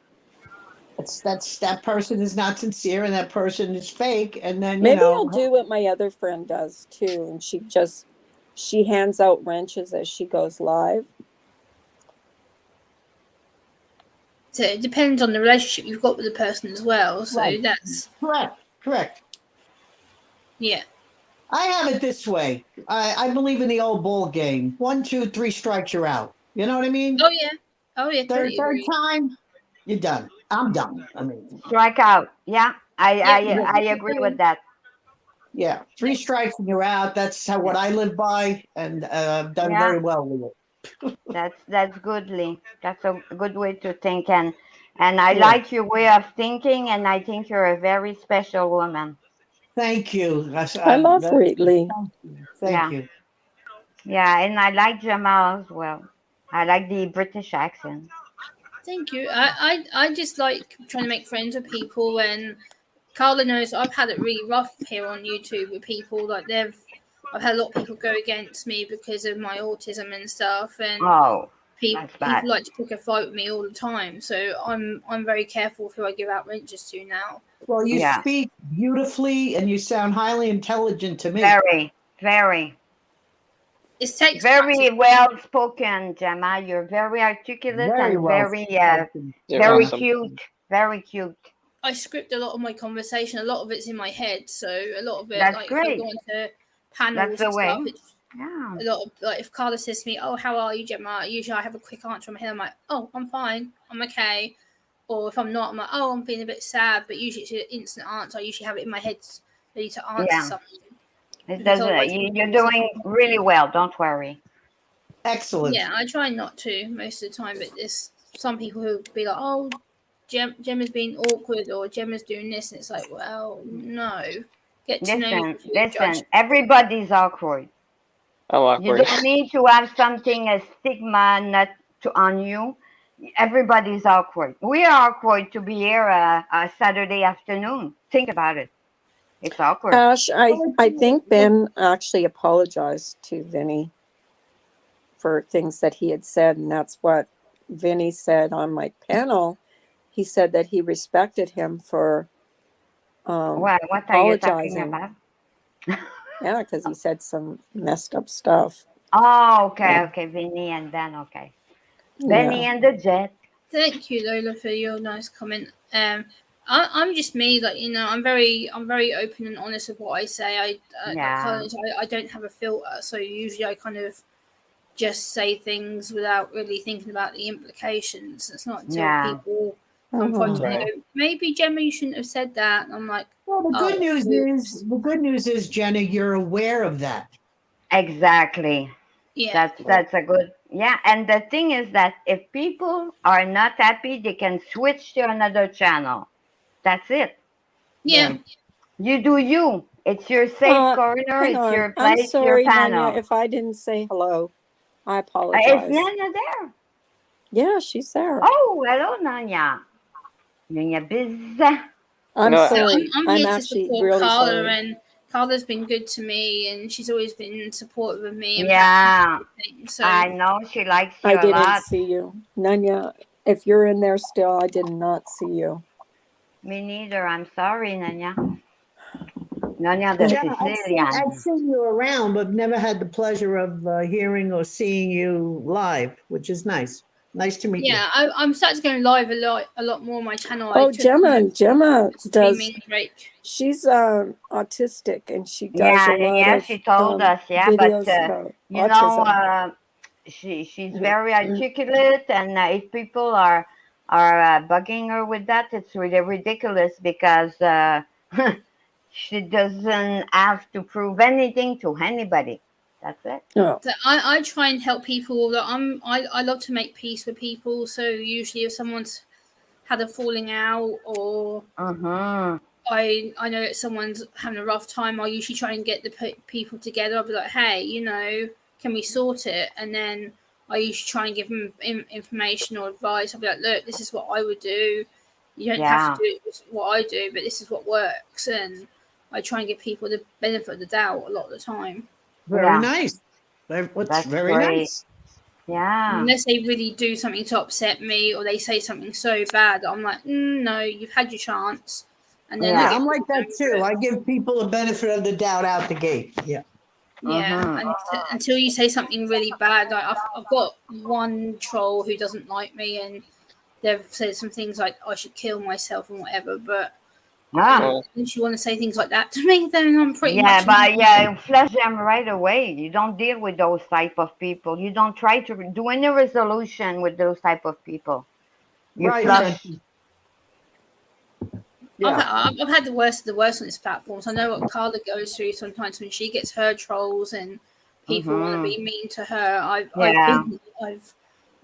That person is not sincere, and that person is fake. And then
Maybe I'll do what my other friend does too, and she hands out wrenches as she goes live.
so it depends on the relationship you've got with the person as well. So
Right.
that's
Correct.
yeah.
I have it this way. I believe in the old ball game. 1, 2, 3 strikes, you're out. You know what I mean?
Oh yeah.
Third
Totally agree.
time, you're done. I'm done. I mean,
Strike out. Yeah,
Yeah.
I agree with that.
yeah, 3 strikes and you're out. That's what I live by, and I've done
Yeah,
very well with it.
that's goodly. That's a good way to think, and I
Yeah.
like your way of thinking, and I think you're a very special woman.
Thank you.
I love Wheatley.
Thank you.
Yeah, and I like Jamal as well. I like the British accent.
Thank you. I just like trying to make friends with people, and Carla knows I've had it really rough here on YouTube with people. Like I've had a lot of people go against me because of my autism and stuff, and
Oh, that's bad.
people like to pick a fight with me all the time. So I'm very careful with who I give out wrenches to now.
Well, you
Yeah,
speak beautifully and you sound highly intelligent to me.
very, very,
It takes
very
practice.
well spoken, Gemma. You're very articulate
Very
and
well
very,
spoken.
You're
very
awesome.
cute. Very cute.
I script a lot of my conversation. A lot of it's in my head, so a lot of it,
That's
like if I
great.
go into
That's
panels
the
and
way.
stuff, it's
Yeah.
a lot of like if Carla says to me, "Oh, how are you, Gemma?" Usually I have a quick answer in my head. I'm like, "Oh, I'm fine. I'm okay." Or if I'm not, I'm like, "Oh, I'm feeling a bit sad." But usually it's an instant answer. I usually have it in my head ready to answer
Yeah.
something.
It
Because
doesn't.
otherwise,
You're doing really well. Don't worry.
Excellent.
yeah, I try not to most of the time. But there's some people who be like, "Oh, Gemma's being awkward," or "Gemma's doing this," and it's like, well, no. Get to know you
Listen,
before you judge.
listen. Everybody's awkward.
I'm
You
awkward.
don't need to have something a stigma not to on you. Everybody's awkward. We are awkward to be here a Saturday afternoon. Think about it. It's awkward.
Ash, I think Ben actually apologized to Vinny for things that he had said, and that's what Vinny said on my panel. He said that he respected him for
What are you talking
apologizing.
about?
Yeah, because he said some messed up stuff.
Oh, okay,
Yeah.
okay. Vinny and Ben, okay.
Yeah.
Benny and the Jet.
Thank you, Lola, for your nice comment. I'm just me, like I'm very open and honest with what I say.
Yeah.
I don't have a filter, so usually I kind of just say things without really thinking about the implications. It's not until
Yeah.
people confront
Mhm.
me and go, maybe Gemma, you shouldn't have said that. And I'm like,
Well, the good news is, Jenna, you're aware of that.
Exactly.
yeah,
That's a good. Yeah, and the thing is that if people are not happy, they can switch to another channel. That's it.
Yeah.
Right.
You do you. It's your safe corner.
Hang
It's
on.
your
I'm
place, your
sorry, Nanya,
panel.
if I didn't say hello. I
Is
apologize.
Nana there?
Yeah, she's there.
Oh, hello, Nanya. Nanya Biz.
I'm
No,
So
sorry.
I'm
I'm
here to
actually
support
really
Carla,
sorry.
and Carla's been good to me, and she's always been supportive of me and
Yeah,
things. So
I know she likes you
I
a
didn't
lot.
see you. Nanya, if you're in there still, I did not see you.
Me neither. I'm sorry, Nanya. Nanya the
Yeah,
Sicilian.
I've seen you around, but never had the pleasure of hearing or seeing you live, which is nice. Nice to meet you.
yeah, I'm starting to go live a lot more on my channel. I
Oh,
took my
Gemma does.
streaming break.
She's autistic, and she does a
Yeah,
lot
yeah,
of
she told us. Yeah, but
videos about
you know,
autism.
she's very articulate, and if people are bugging her with that, it's really ridiculous because she doesn't have to prove anything to anybody. That's it.
Oh,
So I try and help people. That I love to make peace with people. So usually, if someone's had a falling out, or
Mm-hmm.
I know that someone's having a rough time, I'll usually try and get the people together. I'll be like, hey, can we sort it? And then I usually try and give them information or advice. I'll be like, look, this is what I would do. You don't have
Yeah,
to do what I do, but this is what works. And I try and give people the benefit of the doubt a lot of the time.
Very
yeah,
nice. What's
that's
very
great.
nice.
Yeah,
Unless they really do something to upset me, or they say something so bad that I'm like, no, you've had your chance. And then I
yeah.
Yeah,
get
I'm like that
over
too.
it.
I give people the benefit of the doubt out the gate. Yeah.
Yeah,
Mm-hmm.
and until you say something really bad, like I've got one troll who doesn't like me, and they've said some things like I should kill myself and whatever. But
Ah,
well,
if you want to say things like that to me, then I'm pretty
yeah,
much.
but yeah, you flush them right away. You don't deal with those type of people. You don't try to do any resolution with those type of people. You
Right,
flush.
Santi. Yeah.
I've had the worst of the worst on this platform. So I know what Carla goes through sometimes when she gets her trolls and people want to
Mm-hmm.
be mean to her.
Yeah.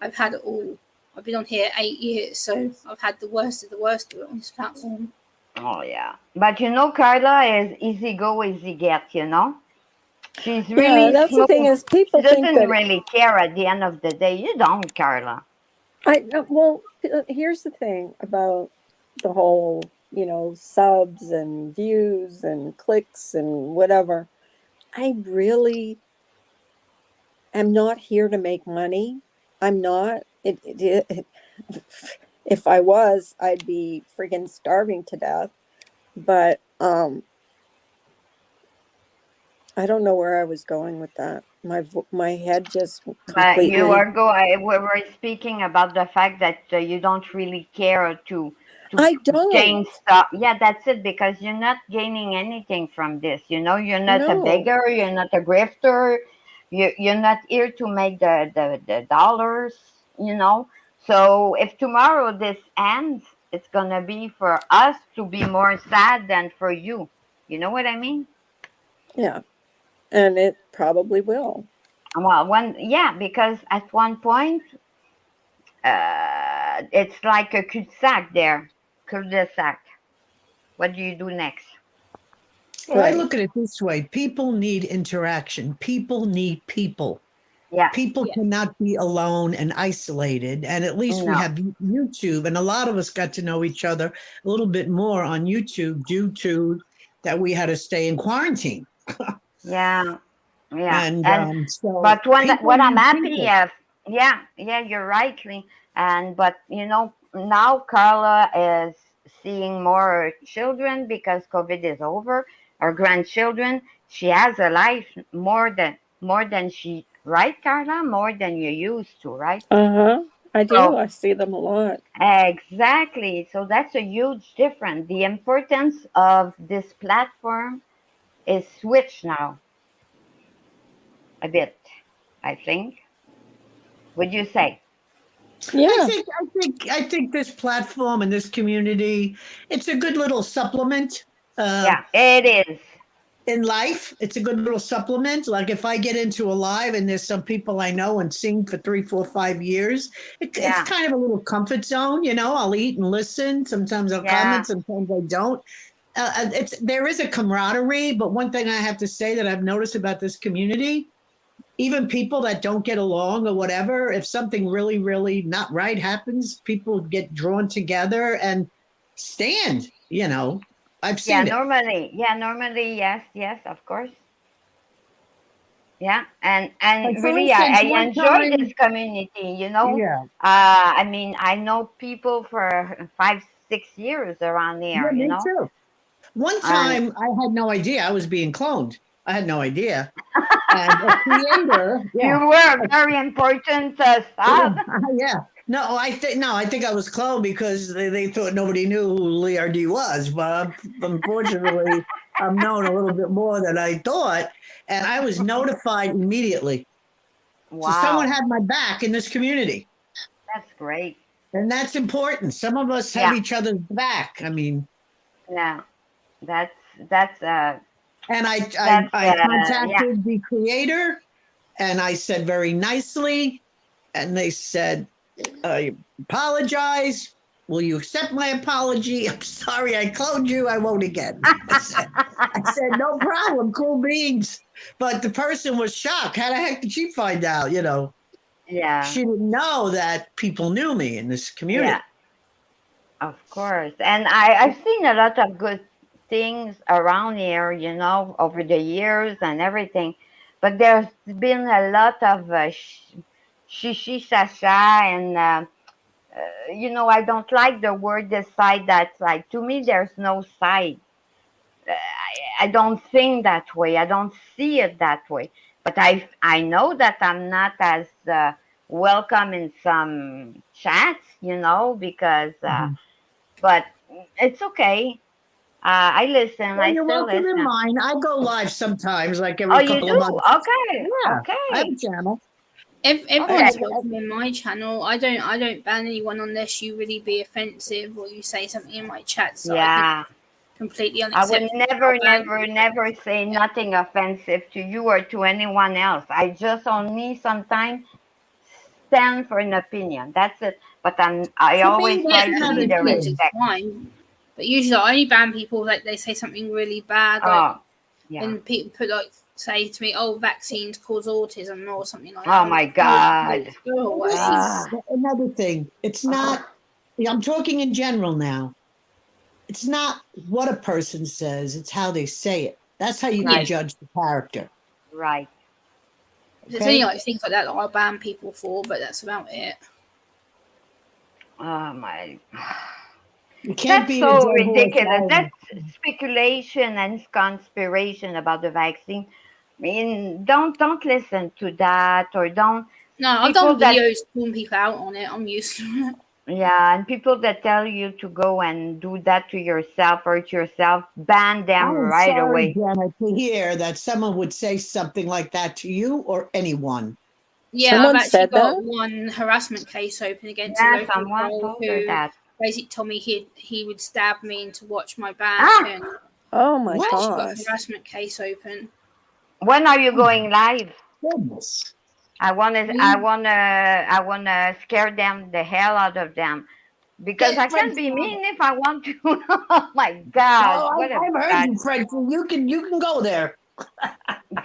I've had it all. I've been on here 8 years, so I've had the worst of it on this platform.
Oh yeah. But you know, Carla is easy go, easy get. She's
yeah.
really
That's the thing
smooth.
is,
She
people think
doesn't
that
really care at the end of the day. You don't, Carla.
well, here's the thing about the whole, subs and views and clicks and whatever. I really am not here to make money. I'm not. If I was, I'd be friggin' starving to death. But I don't know where I was going with that. My head just
But you
completely.
are we were speaking about the fact that you don't really care to
I don't.
gain stuff. Yeah, that's it. Because you're not gaining anything from this. You're not a
No.
beggar. You're not a grifter. You're not here to make the dollars. So if tomorrow this ends, it's gonna be for us to be more sad than for you. You know what I mean?
Yeah, and it probably will.
Well, because at one point it's like a cul-de-sac there. Cul-de-sac. What do you do next?
Well, I
Right.
look at it this way. People need interaction. People need people.
Yeah.
People
Yeah.
cannot be alone and isolated. And at least we
No.
have YouTube. And a lot of us got to know each other a little bit more on YouTube due to that we had to stay in quarantine.
Yeah. Yeah.
And so
But
people
what I'm
need
happy
people.
of, yeah, you're right, Lee. But now Carla is seeing more children because COVID is over. Her grandchildren. She has a life more than she, right, Carla? More than you used to, right?
Uh-huh. I do.
So
I see them a lot.
exactly. So that's a huge difference. The importance of this platform is switched now a bit, I think. Would you say?
Yeah.
I think this platform and this community, it's a good little supplement.
Yeah, it is.
in life. It's a good little supplement. Like if I get into a live and there's some people I know and sing for 3, 4, 5 years, it's
Yeah.
kind of a little comfort zone. I'll eat and listen. Sometimes I'll
Yeah.
comment, sometimes I don't. There is a camaraderie, but one thing I have to say that I've noticed about this community, even people that don't get along or whatever, if something really, really not right happens, people get drawn together and stand. I've
Yeah,
seen it.
normally, yes, of course. Yeah, and
Like for
really,
instance,
I
one
enjoy this
time,
community.
yeah,
I mean, I know people for 5, 6 years around
yeah,
here.
me too. One
And
time, I had no idea I was being cloned. I had no idea. And a creator,
you
yeah,
were very important stuff.
yeah. No, I think I was cloned because they thought nobody knew who Leardie was. But unfortunately, I'm known a little bit more than I thought. And I was notified immediately. So someone
Wow,
had my back in this community.
that's great.
And that's important. Some of us have
Yeah,
each other's back. I mean,
yeah, that's that's uh
and I, I,
that's
I
yeah.
contacted the creator and I said very nicely, and they said, I apologize. Will you accept my apology? I'm sorry I cloned you. I won't again. I said, no problem. Cool beans. But the person was shocked. How the heck did she find out?
Yeah,
She didn't know that people knew me in this
yeah,
community.
of course. And I've seen a lot of good things around here, over the years and everything. But there's been a lot of shishi shasha, and I don't like the word the side. That's like, to me, there's no side. I don't think that way. I don't see it that way. But I know that I'm not as welcome in some chats, because
Mhm.
but it's okay. I listen.
Well,
I
you're
still
welcome in
listen.
mine. I go live sometimes, like
Oh,
every
you
couple of
do?
months.
Okay,
Yeah, I have a
okay,
channel.
Everyone's
okay.
welcome in my channel. I don't ban anyone unless you really be offensive or you say something in my chats that I think
Yeah,
completely
I would
unacceptable. I'll
never,
ban
never, never say nothing offensive to you or to anyone else. I just only sometimes stand for an opinion. That's it. But I
To me,
always
yeah,
that's
try to
having
be
another
the
opinions
thing.
is
respect.
fine. But usually I only ban people like they say something really bad, like
Oh, yeah.
and people put like say to me, "Oh, vaccines cause autism" or something like that.
Oh
I'm
my
like, "Oh,
God.
go
Well, this
away."
is
Ah,
another thing. It's not, I'm talking in general now. It's not what a person says, it's how they say it. That's how you can
Yeah,
right,
judge the character.
right.
there's only
Okay.
like things like that that I ban people for, but that's about it.
Oh my.
You can't
That's
beat a
so
dead horse
ridiculous.
either.
That's speculation and conspiration about the vaccine. I mean, don't listen to that, or don't
No, I've
people
done
that
videos calling people out on it. I'm used to it.
yeah, and people that tell you to go and do that to yourself or to yourself, ban them
I'm
right
sorry,
away.
Jenna, to hear that someone would say something like that to you or anyone.
Yeah, I've
Someone
actually
said
got
that?
one harassment case open against a
Yeah,
local
someone
girl
told her
who
that.
basically told me he would stab me to watch my badge,
Ah,
and
Oh my
What?
she got a
gosh.
harassment case open.
when are you
Oh my
going live?
goodness.
Me?
I wanna scare them the hell out of them because I
Get
can
Frenchie
be
on
mean
it.
if I want to. Oh my God,
Oh,
what a
I've heard
bad
you, Frenchie. You can go there.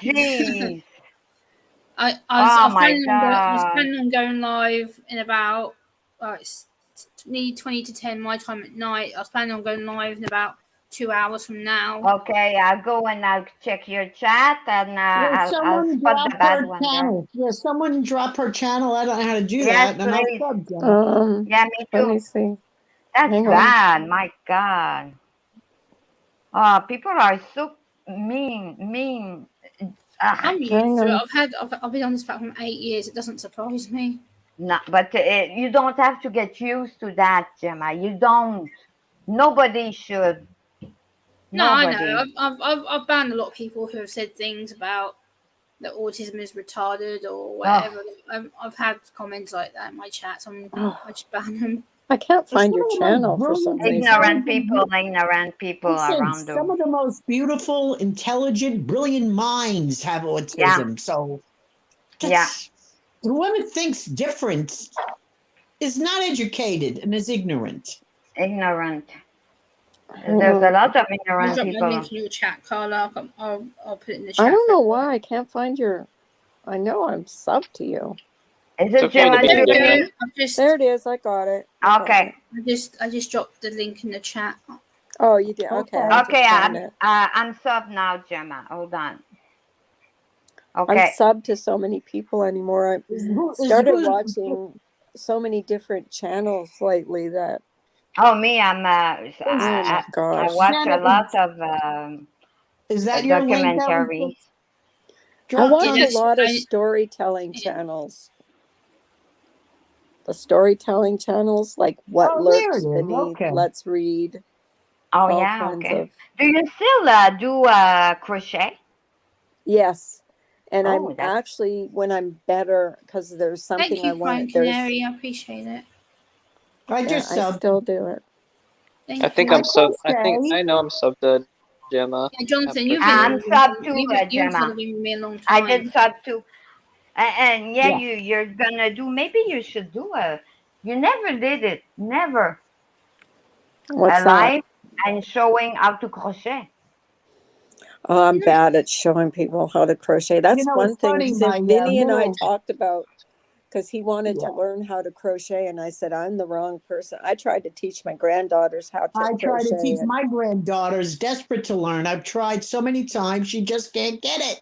jeez.
I
Oh
was
my
planning on
God.
going live in about it's nearly 20 to 10 my time at night. I was planning on going live in about 2 hours from now.
Okay, I'll go and I'll check your chat, and
Will
I'll
someone
spot
drop
the
her
bad one there.
channel? Yeah, someone drop her channel. I don't know how to do
Yes,
that. And I'll
please.
sub Jenna.
Yeah, me
Let
too.
me see.
That's
Hang on.
bad. My God. Oh, people are so mean, mean. Ah,
I'm used
Hang
to it.
on.
I've been on this platform 8 years. It doesn't surprise me.
no, but you don't have to get used to that, Gemma. You don't. Nobody should.
No, I know.
Nobody.
I've banned a lot of people who have said things about that autism is retarded or
Oh,
whatever. I've had comments like that in my chats. I
Oh,
just ban them.
I can't find
Some
your
of the most
channel for some
brilliant,
reason.
Ignorant people
listen,
around the
some
world.
of the most beautiful, intelligent, brilliant minds have
Yeah,
autism. So
yeah,
that's whoever thinks different is not educated and is ignorant.
ignorant.
Hang
There's a
on.
lot of
I'll
ignorant
drop my
people.
link in your chat, Carla. I'll put it in the
I
chat.
don't
for
know
everyone.
why I can't find your. I know I'm sub to you.
Is
It's
it
okay to
Gemma
be
There we
Julie?
ignorant.
go.
There it is. I got it. I got
Okay,
it.
I just dropped the link in the chat.
Oh, you did. Okay,
Okay.
I
okay,
just found it.
I'm sub now, Gemma. Hold on.
I'm
Okay.
sub to so many people anymore. I started watching so many different channels lately that
Oh, me, I'm.
oh my
I
gosh.
watch a lot of
Is that your link that was
documentaries.
I
dropped
watch
on
a
Yes,
lot of
I-
storytelling channels. The storytelling channels, like What
Oh, there
Lurks
it is.
Beneath,
Okay.
Let's Read,
Oh
all
yeah,
kinds
okay.
of.
Do you still do crochet?
Yes. And I'm
Oh, that's
actually, when I'm better, because there's
Thank
something I
you, Prime
want, there's,
Canary. I appreciate it.
I
yeah,
just
I
subbed.
still do it.
Thank
I think
you.
I'm sub. I
crochet.
know I'm sub to Gemma.
Yeah, Jonathan,
After
you've
I'm
been
sub too,
you've
Gemma.
been with me a long
I
time.
did sub too. And yeah,
Yeah.
you're gonna do. Maybe you should do a. You never did it. Never
What's
a
that?
live and showing how to crochet.
Oh, I'm bad at showing people how to crochet. That's one
It's
thing
funny, my
Vinny and I
little,
talked about because he wanted
yeah.
to learn how to crochet, and I said, I'm the wrong person. I tried to teach my granddaughters how to
I try to
crochet.
teach
And
my granddaughters, desperate to learn. I've tried so many times, she just can't get it.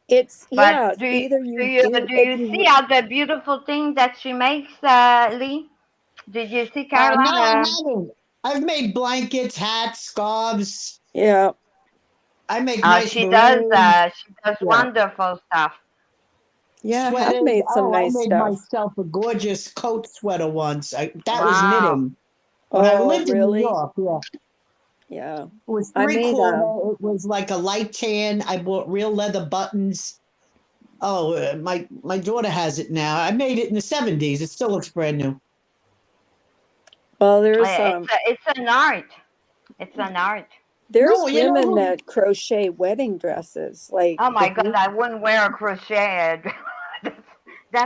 it's,
But
yeah,
do
either
do
you
you
do,
do
if
you
you,
see all the beautiful things that she makes, Lee? Did you see
No, I
Carla?
haven't. I've made blankets, hats, scarves.
yeah,
I make nice
She
balloons,
does
yeah,
wonderful stuff.
yeah, I have
sweaters.
made some
Oh, I
nice
made
stuff.
myself a gorgeous coat sweater once. That was
Wow.
knitting. When I
Oh,
lived in New
really?
York, yeah.
Yeah.
It was
I made,
3/4. It was like a light tan. I bought real leather buttons. Oh, my daughter has it now. I made it in the 70s. It still looks brand new.
well,
It's an art. It's an art.
there's
No, you know
women
who?
that crochet wedding dresses. Like,
Oh my
if
God,
you,
I wouldn't wear a crochet.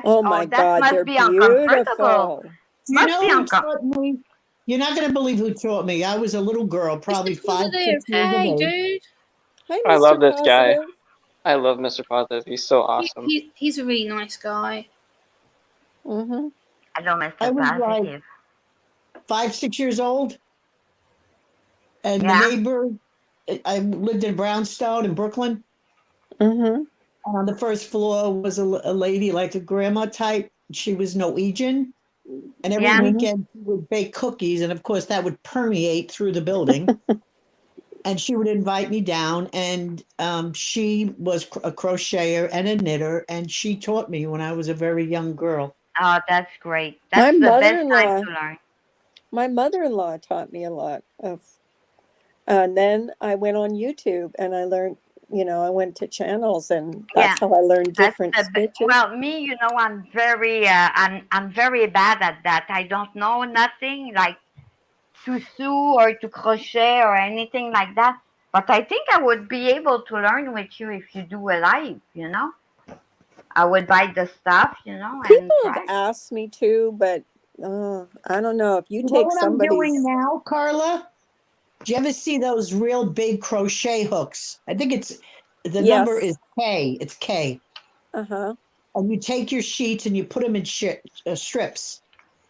oh my
That
God,
must
they're
be uncomfortable.
beautiful.
You
Must
know
be
who
uncomfortable.
taught me? You're not going to believe who taught me. I was a little girl, probably
Mr.
5,
Positive,
6 years of
hey,
age.
dude.
Hi,
I love
Mr.
this guy.
Positive.
I love Mr. Positive. He's so awesome.
He's a really nice guy.
Mm-hmm.
Hello,
I
Mr.
was like
Positive.
5, 6 years old, and the
Yeah.
neighbor. I lived in Brownstone in Brooklyn,
Mm-hmm.
and on the first floor was a lady, like a grandma type. She was Norwegian, and every
Yeah.
weekend she would bake cookies, and of course that would permeate through the building. And she would invite me down, and she was a crocheter and a knitter, and she taught me when I was a very young girl.
Oh, that's great.
My
That's the best time
mother-in-law,
to learn.
my mother-in-law taught me a lot of, and then I went on YouTube and I learned, I went to channels and
Yeah.
that's how I learned
That's
different
the
stitches.
well, me, I'm very I'm very bad at that. I don't know nothing like to sew or to crochet or anything like that. But I think I would be able to learn with you if you do a live. I would buy the stuff, and
People have
try.
asked me to, but I don't know if you
You know
take
what I'm doing
somebody's.
now, Carla? Do you ever see those real big crochet hooks? I think the number
Yes.
is K. It's K.
Uh-huh.
And you take your sheets and you put them in strips,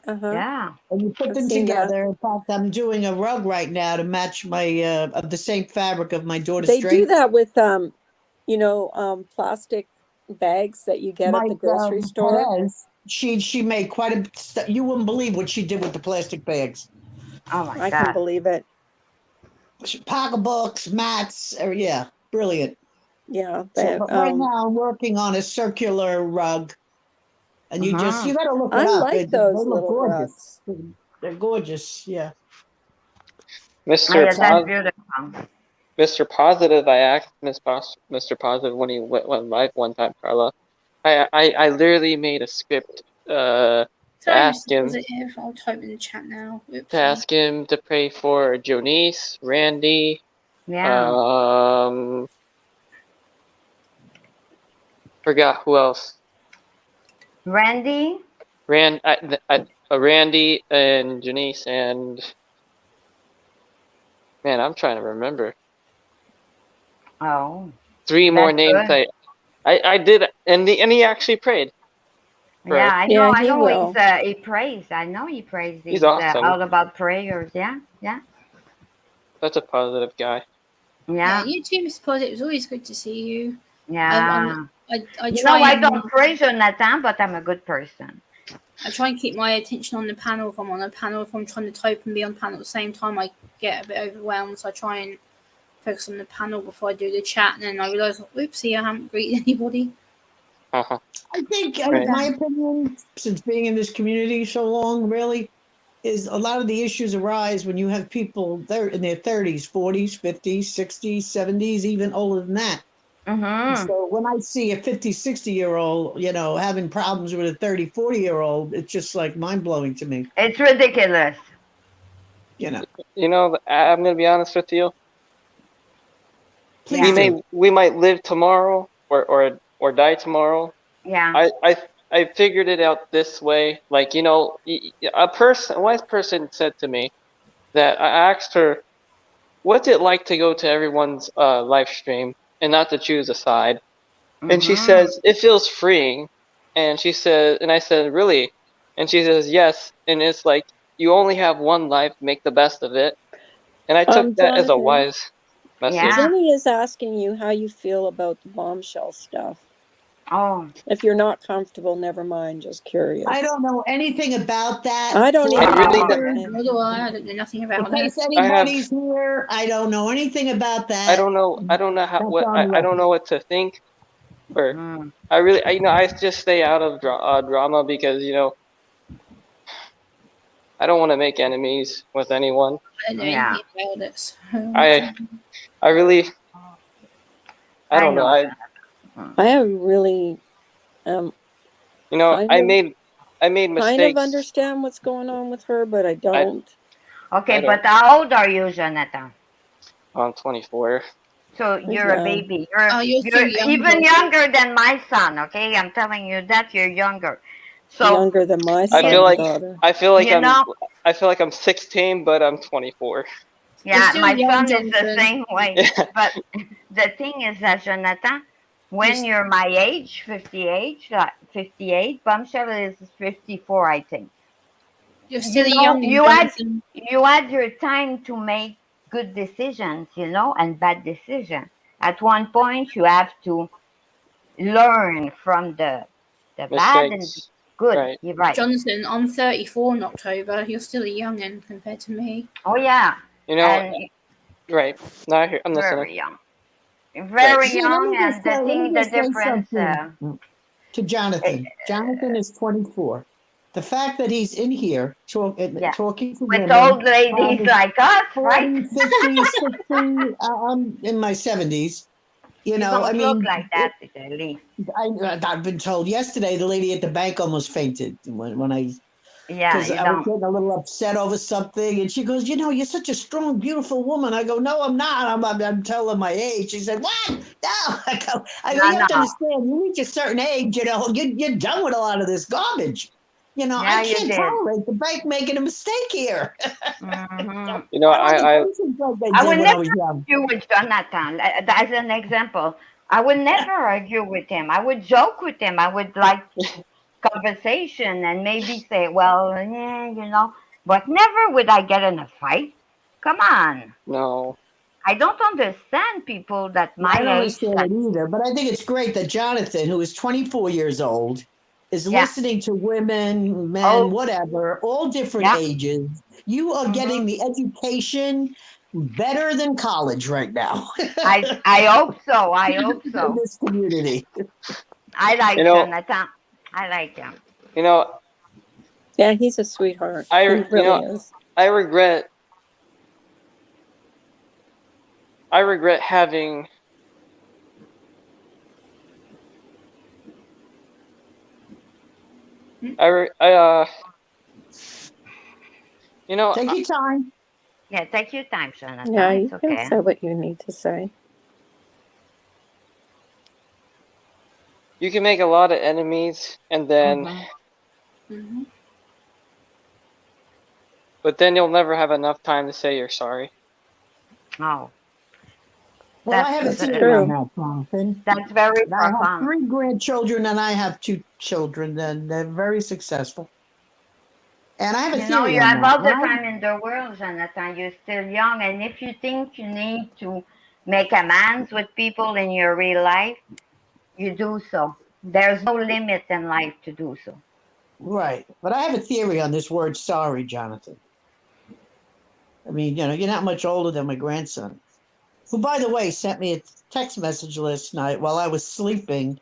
Uh-huh.
Yeah.
and you put
I've
them
seen that.
together. In fact, I'm doing a rug right now to match my of the same fabric of my daughter's
They do
drapes.
that with plastic bags that you get at the grocery store.
Perez, she made quite a. You wouldn't believe what she did with the plastic bags.
Oh my
I can
God.
believe it.
Pocketbooks, mats, yeah, brilliant.
Yeah.
So, but right now I'm working on a circular rug, and you got to look
I
it up.
like
They
those
look
little
gorgeous.
rugs.
They're gorgeous. Yeah.
Mr.
Yeah, that's beautiful.
Mr. Positive, I asked Mr. Positive when he went live one time, Carla. I literally made a script ask him.
Positive. I'll type in the chat now.
To
Oopsie.
ask him to pray for Jonice, Randy,
Yeah.
forgot who else.
Randy.
Randy and Janice and man, I'm trying to remember.
Oh,
3 more
that's
names.
good.
I did, and he actually prayed for us.
Yeah, I know.
Yeah,
I
he
know.
will.
He prays. I know he prays.
He's
He's
awesome.
all about prayers. Yeah, yeah,
Such a positive guy.
Yeah,
yeah,
you too, Mr. Positive. It's always good to see you.
yeah.
I
You
try
know, I
and
don't pray, Jonathan, but I'm a good person.
I try and keep my attention on the panel. If I'm on a panel, if I'm trying to type and be on panel at the same time, I get a bit overwhelmed. So I try and focus on the panel before I do the chat, and then I realise, oopsie, I haven't greeted anybody.
Uh-huh.
I think,
Right.
my opinion, since being in this community so long, really, is a lot of the issues arise when you have people there in their 30s, 40s, 50s, 60s, 70s, even older than that.
Mm-hmm.
So when I see a 50, 60-year-old, having problems with a 30, 40-year-old, it's just like mind blowing to me.
It's ridiculous.
You know,
I'm gonna be honest with you.
please do.
We might live tomorrow or die tomorrow.
Yeah.
I figured it out this way. Like, a wise person said to me that I asked her, what's it like to go to everyone's live stream and not to choose a side? And she
Mm-hmm.
says, it feels freeing. And I said, really? And she says, yes. And it's like, you only have one life, make the best of it. And I took that as a
Jonathan,
wise message.
Yeah.
Ginny is asking you how you feel about the bombshell stuff.
Oh,
If you're not comfortable, never mind. Just curious.
I don't know anything about that.
I don't
I really
even.
Nor do I. I don't know nothing about
In
it.
case anybody's here, I don't know anything about that.
I don't know I don't know what to think. Or
mm.
I just stay out of drama because I don't want to make enemies with anyone.
I don't know
Yeah.
anything about it. So
I really I don't know.
I have really kind
I
of-
made mistakes.
kind of understand what's going on with her, but I don't.
Okay,
I don't.
but how old are you, Jonathan?
I'm 24.
So you're a
Yeah.
baby.
you're
You're
still young,
even
though.
younger than my son. Okay, I'm telling you that you're younger. So
Younger than my
I
son
feel like
daughter.
I feel like
You know-
I feel like I'm 16, but I'm 24.
yeah,
still
my
young,
son is the
Jonathan.
same way.
Yeah.
But the thing is that Jonathan, when you're my age, 58, Bombshell is 54, I think.
You're still
You know,
young, Jonathan.
you had your time to make good decisions, and bad decisions. At one point, you have to learn from the bad and
Mistakes.
good.
Right.
You're right.
Jonathan, I'm 34 in October. You're still a young'un compared to me.
Oh yeah, and
Right. No, I'm listening.
very young, very
See, let me
young,
just
and the
say- let me
thing, the
just say
difference.
something to Jonathan. Jonathan is 24. The fact that he's in here talking to
With
women,
old ladies like us,
40,
right?
50, 60, I'm in my 70s.
You don't look like that, Lee.
I've been told yesterday the lady at the bank almost fainted when I
Yeah,
because
you
I was
don't.
getting a little upset over something, and she goes, "You're such a strong, beautiful woman." I go, "No, I'm not. I'm telling my age." She said, "What? No." I go,
No,
"You have to
no.
understand. You reach a certain age, you're done with a lot of this garbage.
Yeah,
I
you
can't
did.
tolerate the bank making a mistake here."
Mhm.
I
I would never argue with Jonathan. As an example, I would never argue with him. I would joke with him. I would like conversation and maybe say, well, yeah, but never would I get in a fight. Come on.
No.
I don't understand people that my
I don't
age.
understand it either, but I think it's great that Jonathan, who is 24 years old, is
Yeah.
listening to women, men,
Oh.
whatever, all different
Yeah.
ages. You are getting the education better than college right now
I hope so. I hope
in
so.
this community.
I like Jonathan. I like him.
Yeah, he's a sweetheart.
I
He really is.
I regret having You know,
Take your time.
Yeah, take your time, Jonathan.
Yeah,
It's
you can
okay.
say what you need to say.
you can make a lot of enemies, and then,
Mhm.
but then you'll never have enough time to say you're sorry.
Oh,
Well, I have a
that's
That's
theory on
true.
that, Jonathan.
that's very
And I have
profound.
3 grandchildren and I have 2 children, and they're very successful. And I have a
You know,
theory
you
on
have
that.
all the time in the world, Jonathan. You're still young, and if you think you need to make amends with people in your real life, you do so. There's no limit in life to do so.
Right. But I have a theory on this word sorry, Jonathan. I mean, you're not much older than my grandson, who, by the way, sent me a text message last night while I was sleeping.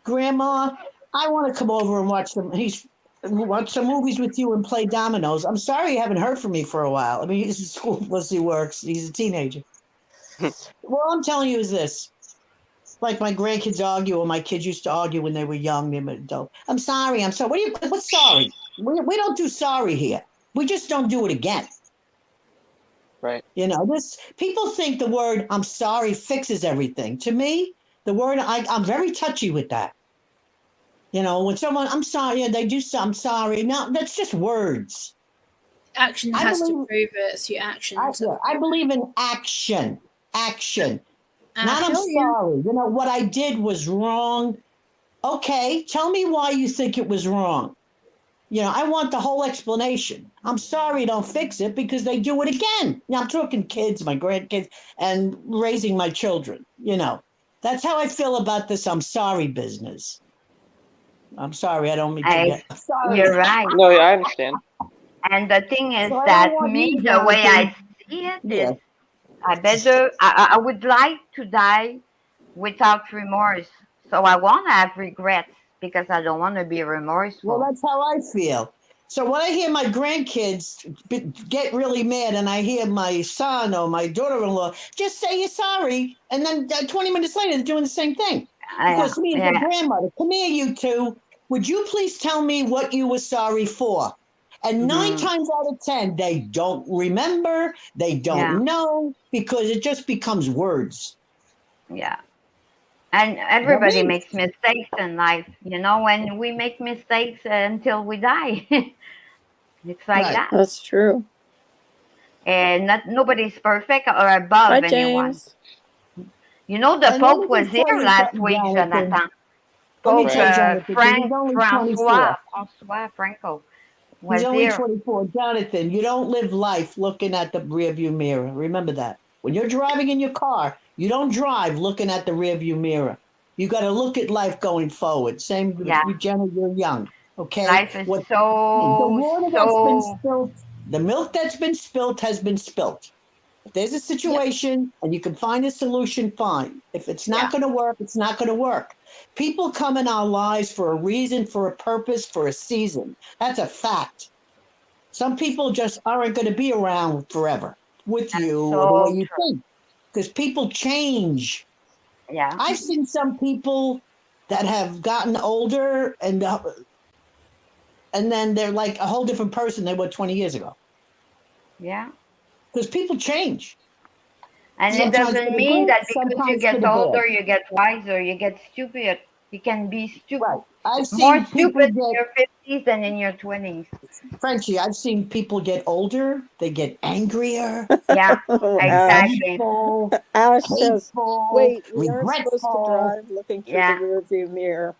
Grandma, I want to come over and watch some movies with you and play dominoes. I'm sorry you haven't heard from me for a while. I mean, he's in school plus he works. He's a teenager. Well, all I'm telling you is this. Like my grandkids argue, or my kids used to argue when they were young, they were adult. I'm sorry. I'm sorry. What's sorry? We don't do sorry here. We just don't do it again.
Right.
This people think the word "I'm sorry" fixes everything. To me, the word I'm very touchy with that. When someone "I'm sorry," and they do some "I'm sorry." No, that's just words.
Action
I
has to
believe
prove it. It's your actions.
I believe in action. Action.
I
Not "I'm
feel you.
sorry." What I did was wrong. Okay, tell me why you think it was wrong. I want the whole explanation. I'm sorry, don't fix it because they do it again. Now I'm talking kids, my grandkids, and raising my children. That's how I feel about this "I'm sorry" business. I'm sorry, I don't mean to
I,
get sorry.
you're right.
No, I understand.
And the thing is
So I don't
that
want
me,
you,
the way I
Jonathan.
see it
Yeah.
is, I would like to die without remorse. So I won't have regrets because I don't want to be
Well,
remorseful.
that's how I feel. So when I hear my grandkids get really mad, and I hear my son or my daughter-in-law just say you're sorry, and then 20 minutes later they're doing the same thing. Because me as a
Yeah,
grandmother, come here, you two. Would you please tell me what you were sorry for? And 9
mhm,
times out of 10, they don't remember, they
yeah,
don't know, because it just becomes words.
yeah. And
But
everybody
me,
makes mistakes in life, when we make mistakes until we die. It's like
right.
that.
That's true.
And nobody's perfect or
Hi,
above anyone.
James.
The
And let me
Pope was
just tell
here
you
last
something,
week,
Jonathan.
Jonathan.
Let me
Pope
tell
Right.
you, Jonathan, because he's only 24.
Francois Franco
He's
was
only
here.
24. Jonathan, you don't live life looking at the rearview mirror. Remember that. When you're driving in your car, you don't drive looking at the rearview mirror. You got to look at life going forward. Same with
Yeah,
you, Jenna, you're young. Okay?
life is
The
so,
water that's been
so,
spilt, the milk that's been spilt has been spilt. If there's a
Yep.
situation and you can find a solution, fine. If it's not
yeah,
going to work, it's not going to work. People come in our lives for a reason, for a purpose, for a season. That's a fact. Some people just aren't going to be around forever with
that's
you or the way
so
you
true.
think because people change.
Yeah,
I've seen some people that have gotten older and then they're like a whole different person they were 20 years ago
yeah.
because people change.
And it
Sometimes for
doesn't
the
mean
good,
that because you
sometimes for
get
the bad.
older, you get wiser, you get stupid. You can be
Right. I've
more
seen people
stupid in
get
your 50s than in your 20s.
Frenchie. I've seen people get older. They get angrier,
Yeah,
Oh, Ash.
exactly.
resentful,
Ash says,
hateful,
wait, we aren't supposed to
regretful.
drive looking through the
Yeah,
rearview mirror.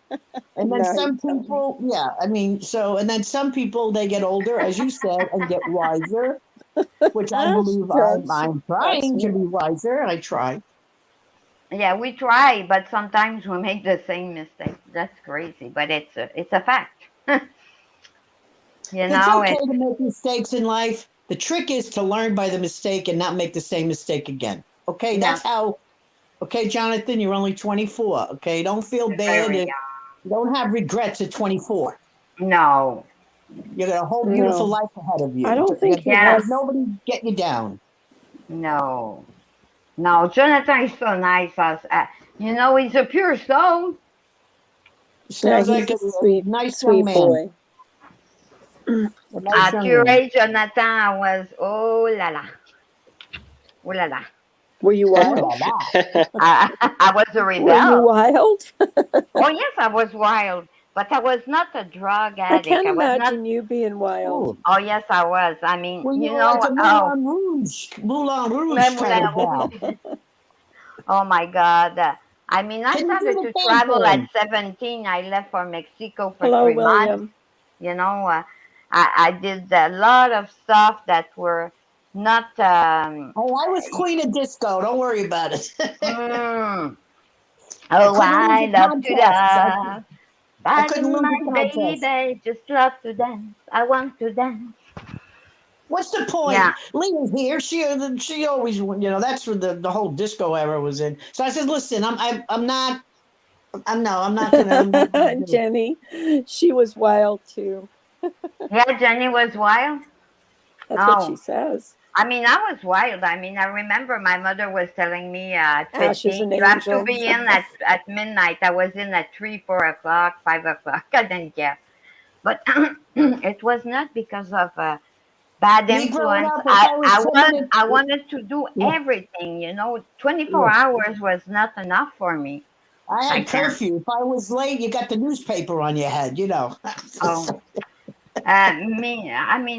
And then
Now you
some
tell me.
people, yeah, I mean, and then some people, they get older, as you said, and get wiser, which I
Ash
believe
jokes.
I'm
That's
trying to
me.
be wiser. I try.
yeah. We try, but sometimes we make the same mistake. That's crazy, but it's a fact.
It's okay
It.
to make mistakes in life. The trick is to learn by the mistake and not make the same mistake again. Okay,
Yeah,
okay, Jonathan, you're only 24. Okay, don't feel bad
very
if you don't have regrets at 24.
no.
You got a whole beautiful
No,
life ahead of
I
you.
don't think he
Yeah,
Let
has.
nobody get you down.
no, no. Jonathan is so nice. He's a pure soul.
Yeah,
Sounds
he's
like
a
a
sweet,
nice young
sweet
man.
boy.
When I was
At your
younger.
age, Jonathan, I was, oh la la. Oh la la.
Were you
Oh
wild?
la la.
I was a
Were you
rebel.
wild?
Oh, yes, I was wild. But I was not a drug
I
addict.
can't
I was not.
imagine you being wild.
Ooh.
Oh, yes, I was. I mean,
Well, you
you
were
know,
like a
oh,
Moulin
Le
Rouge kind
Moulin
of gal.
Rouge. Oh my God. I mean, I
Can you do
started
the
to
thing
travel
for
at
him?
17. I left for Mexico for
Hello,
3 months.
William.
You know, I did a lot of stuff that were not.
Oh, I was queen of disco. Don't worry about it.
Mm,
I
oh,
couldn't lose
I
a
love to
contest.
dance.
I
But
couldn't lose
my
a contest.
baby just love to dance. I want to dance.
What's the
Yeah.
point? Leah's here. She always, that's where the whole disco era was in. So I said, listen, I'm not. I'm not gonna do it.
Jenny, she was wild too.
Yeah, Jenny was wild.
That's what she
Oh,
says.
I mean, I was wild. I mean, I remember my mother was telling me at
Ashes
15,
and
you have to
angels.
be in at midnight. I was in at 3, 4 o'clock, 5 o'clock. I didn't care. But it was not because of bad
Me growing
influence.
up, if I was 10 minutes,
I wanted to do
yeah,
everything, you know. 24
yeah.
hours was not enough for me.
I
I
had
can't.
curfew. If I was late, you got the newspaper on your head.
Oh. I mean,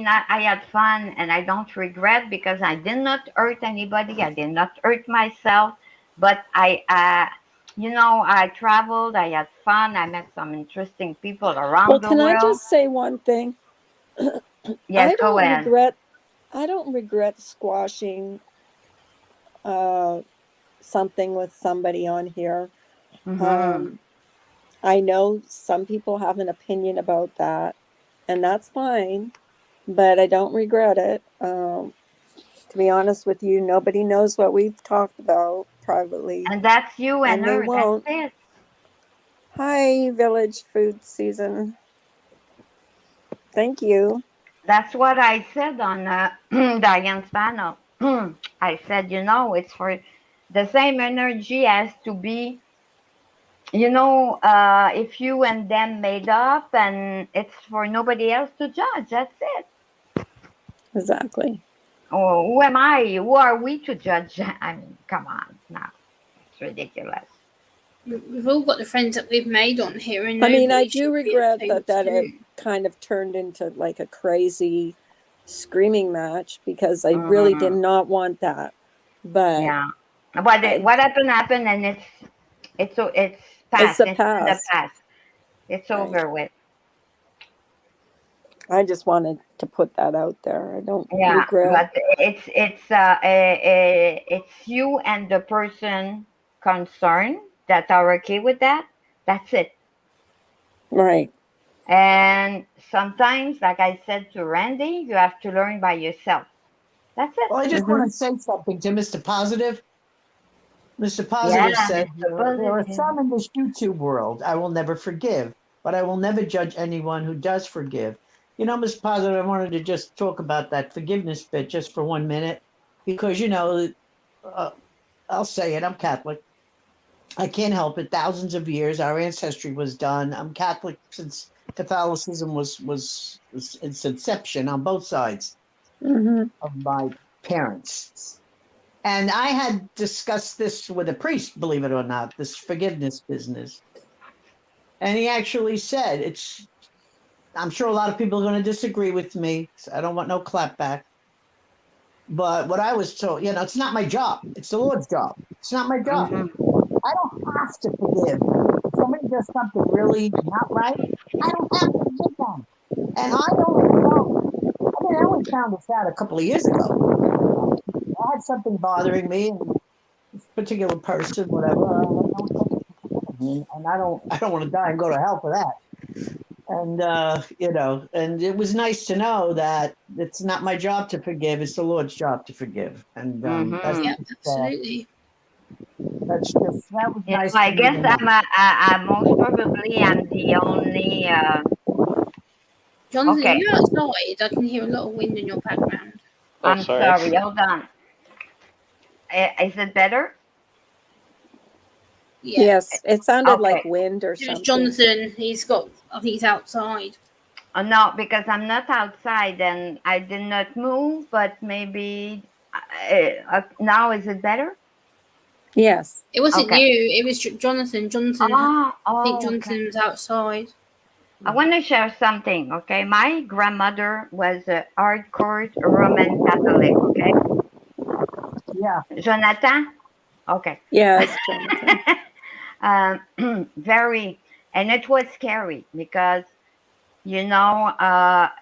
I had fun and I don't regret because I did not hurt anybody. I did not hurt myself. But I traveled. I had fun. I met some interesting people
Well,
around the
can I
world.
just say one thing?
Yes,
I
go
don't
ahead.
regret. I don't regret squashing something with somebody on here.
Mm-hmm.
I know some people have an opinion about that, and that's fine, but I don't regret it. To be honest with you, nobody knows what we've talked about privately,
And that's you and
and they
her. That's
won't.
it.
Hi, Village Food Season. Thank you.
That's what I said on Diane's panel. I said, it's for the same energy as to be, if you and them made up and it's for nobody else to judge. That's it.
Exactly.
Or who am I? Who are we to judge? I mean, come on. No, it's ridiculous.
We've all got the friends that we've made on here, and
I mean, I
nobody
do
should be
regret
able
that
to.
it kind of turned into like a crazy screaming match because I really did not want that. But
Yeah. What
I,
what happened, and it's
it's
past.
a
It's in the
past.
past. It's
Right.
over with.
I just wanted to put that out there. I don't
Yeah,
regret.
but it's you and the person concerned that are okay with that. That's it.
Right.
And sometimes, like I said to Randy, you have to learn by yourself. That's it.
Well, I just
Mm-hmm.
want to say something to Mr. Positive. Mr.
Yeah,
Positive said,
Mr.
there are
Positive.
some in this YouTube world I will never forgive, but I will never judge anyone who does forgive. Mr. Positive, I wanted to just talk about that forgiveness bit just for 1 minute because, I'll say it, I'm Catholic. I can't help it. Thousands of years, our ancestry was done. I'm Catholic since Catholicism was its inception on both sides
Mm-hmm.
of my parents. And I had discussed this with a priest, believe it or not, this forgiveness business. And he actually said, I'm sure a lot of people are going to disagree with me. So I don't want no clapback. But what I was told, it's not my job. It's the Lord's job. It's not my job.
Mm-hmm.
I don't have to forgive. If somebody does something really not right, I don't have to forgive them. And I only found this out a couple of years ago. I had something bothering me, and this particular person, whatever, and I don't want to die and go to hell for that. And and it was nice to know that it's not my job to forgive; it's the Lord's job to forgive. And
Yeah, absolutely.
that was nice
I
to me
guess
to know.
I most probably am the only.
Jonathan,
Okay,
are you outside? I can hear a lot of wind in your background.
Oh,
I'm
sorry.
sorry. Hold on. Is it better?
Yeah.
Yes, it sounded like
Okay.
wind or
It was
something.
Jonathan. I think he's outside.
No, because I'm not outside and I did not move, but maybe now is it better?
Yes.
It wasn't
Okay.
you. It was Jonathan. Jonathan. I think
Okay.
Jonathan was outside.
I want to share something, okay? My grandmother was a hardcore Roman Catholic, okay?
Yeah.
Jonathan? Okay.
Yes, Jonathan.
Very, and it was scary because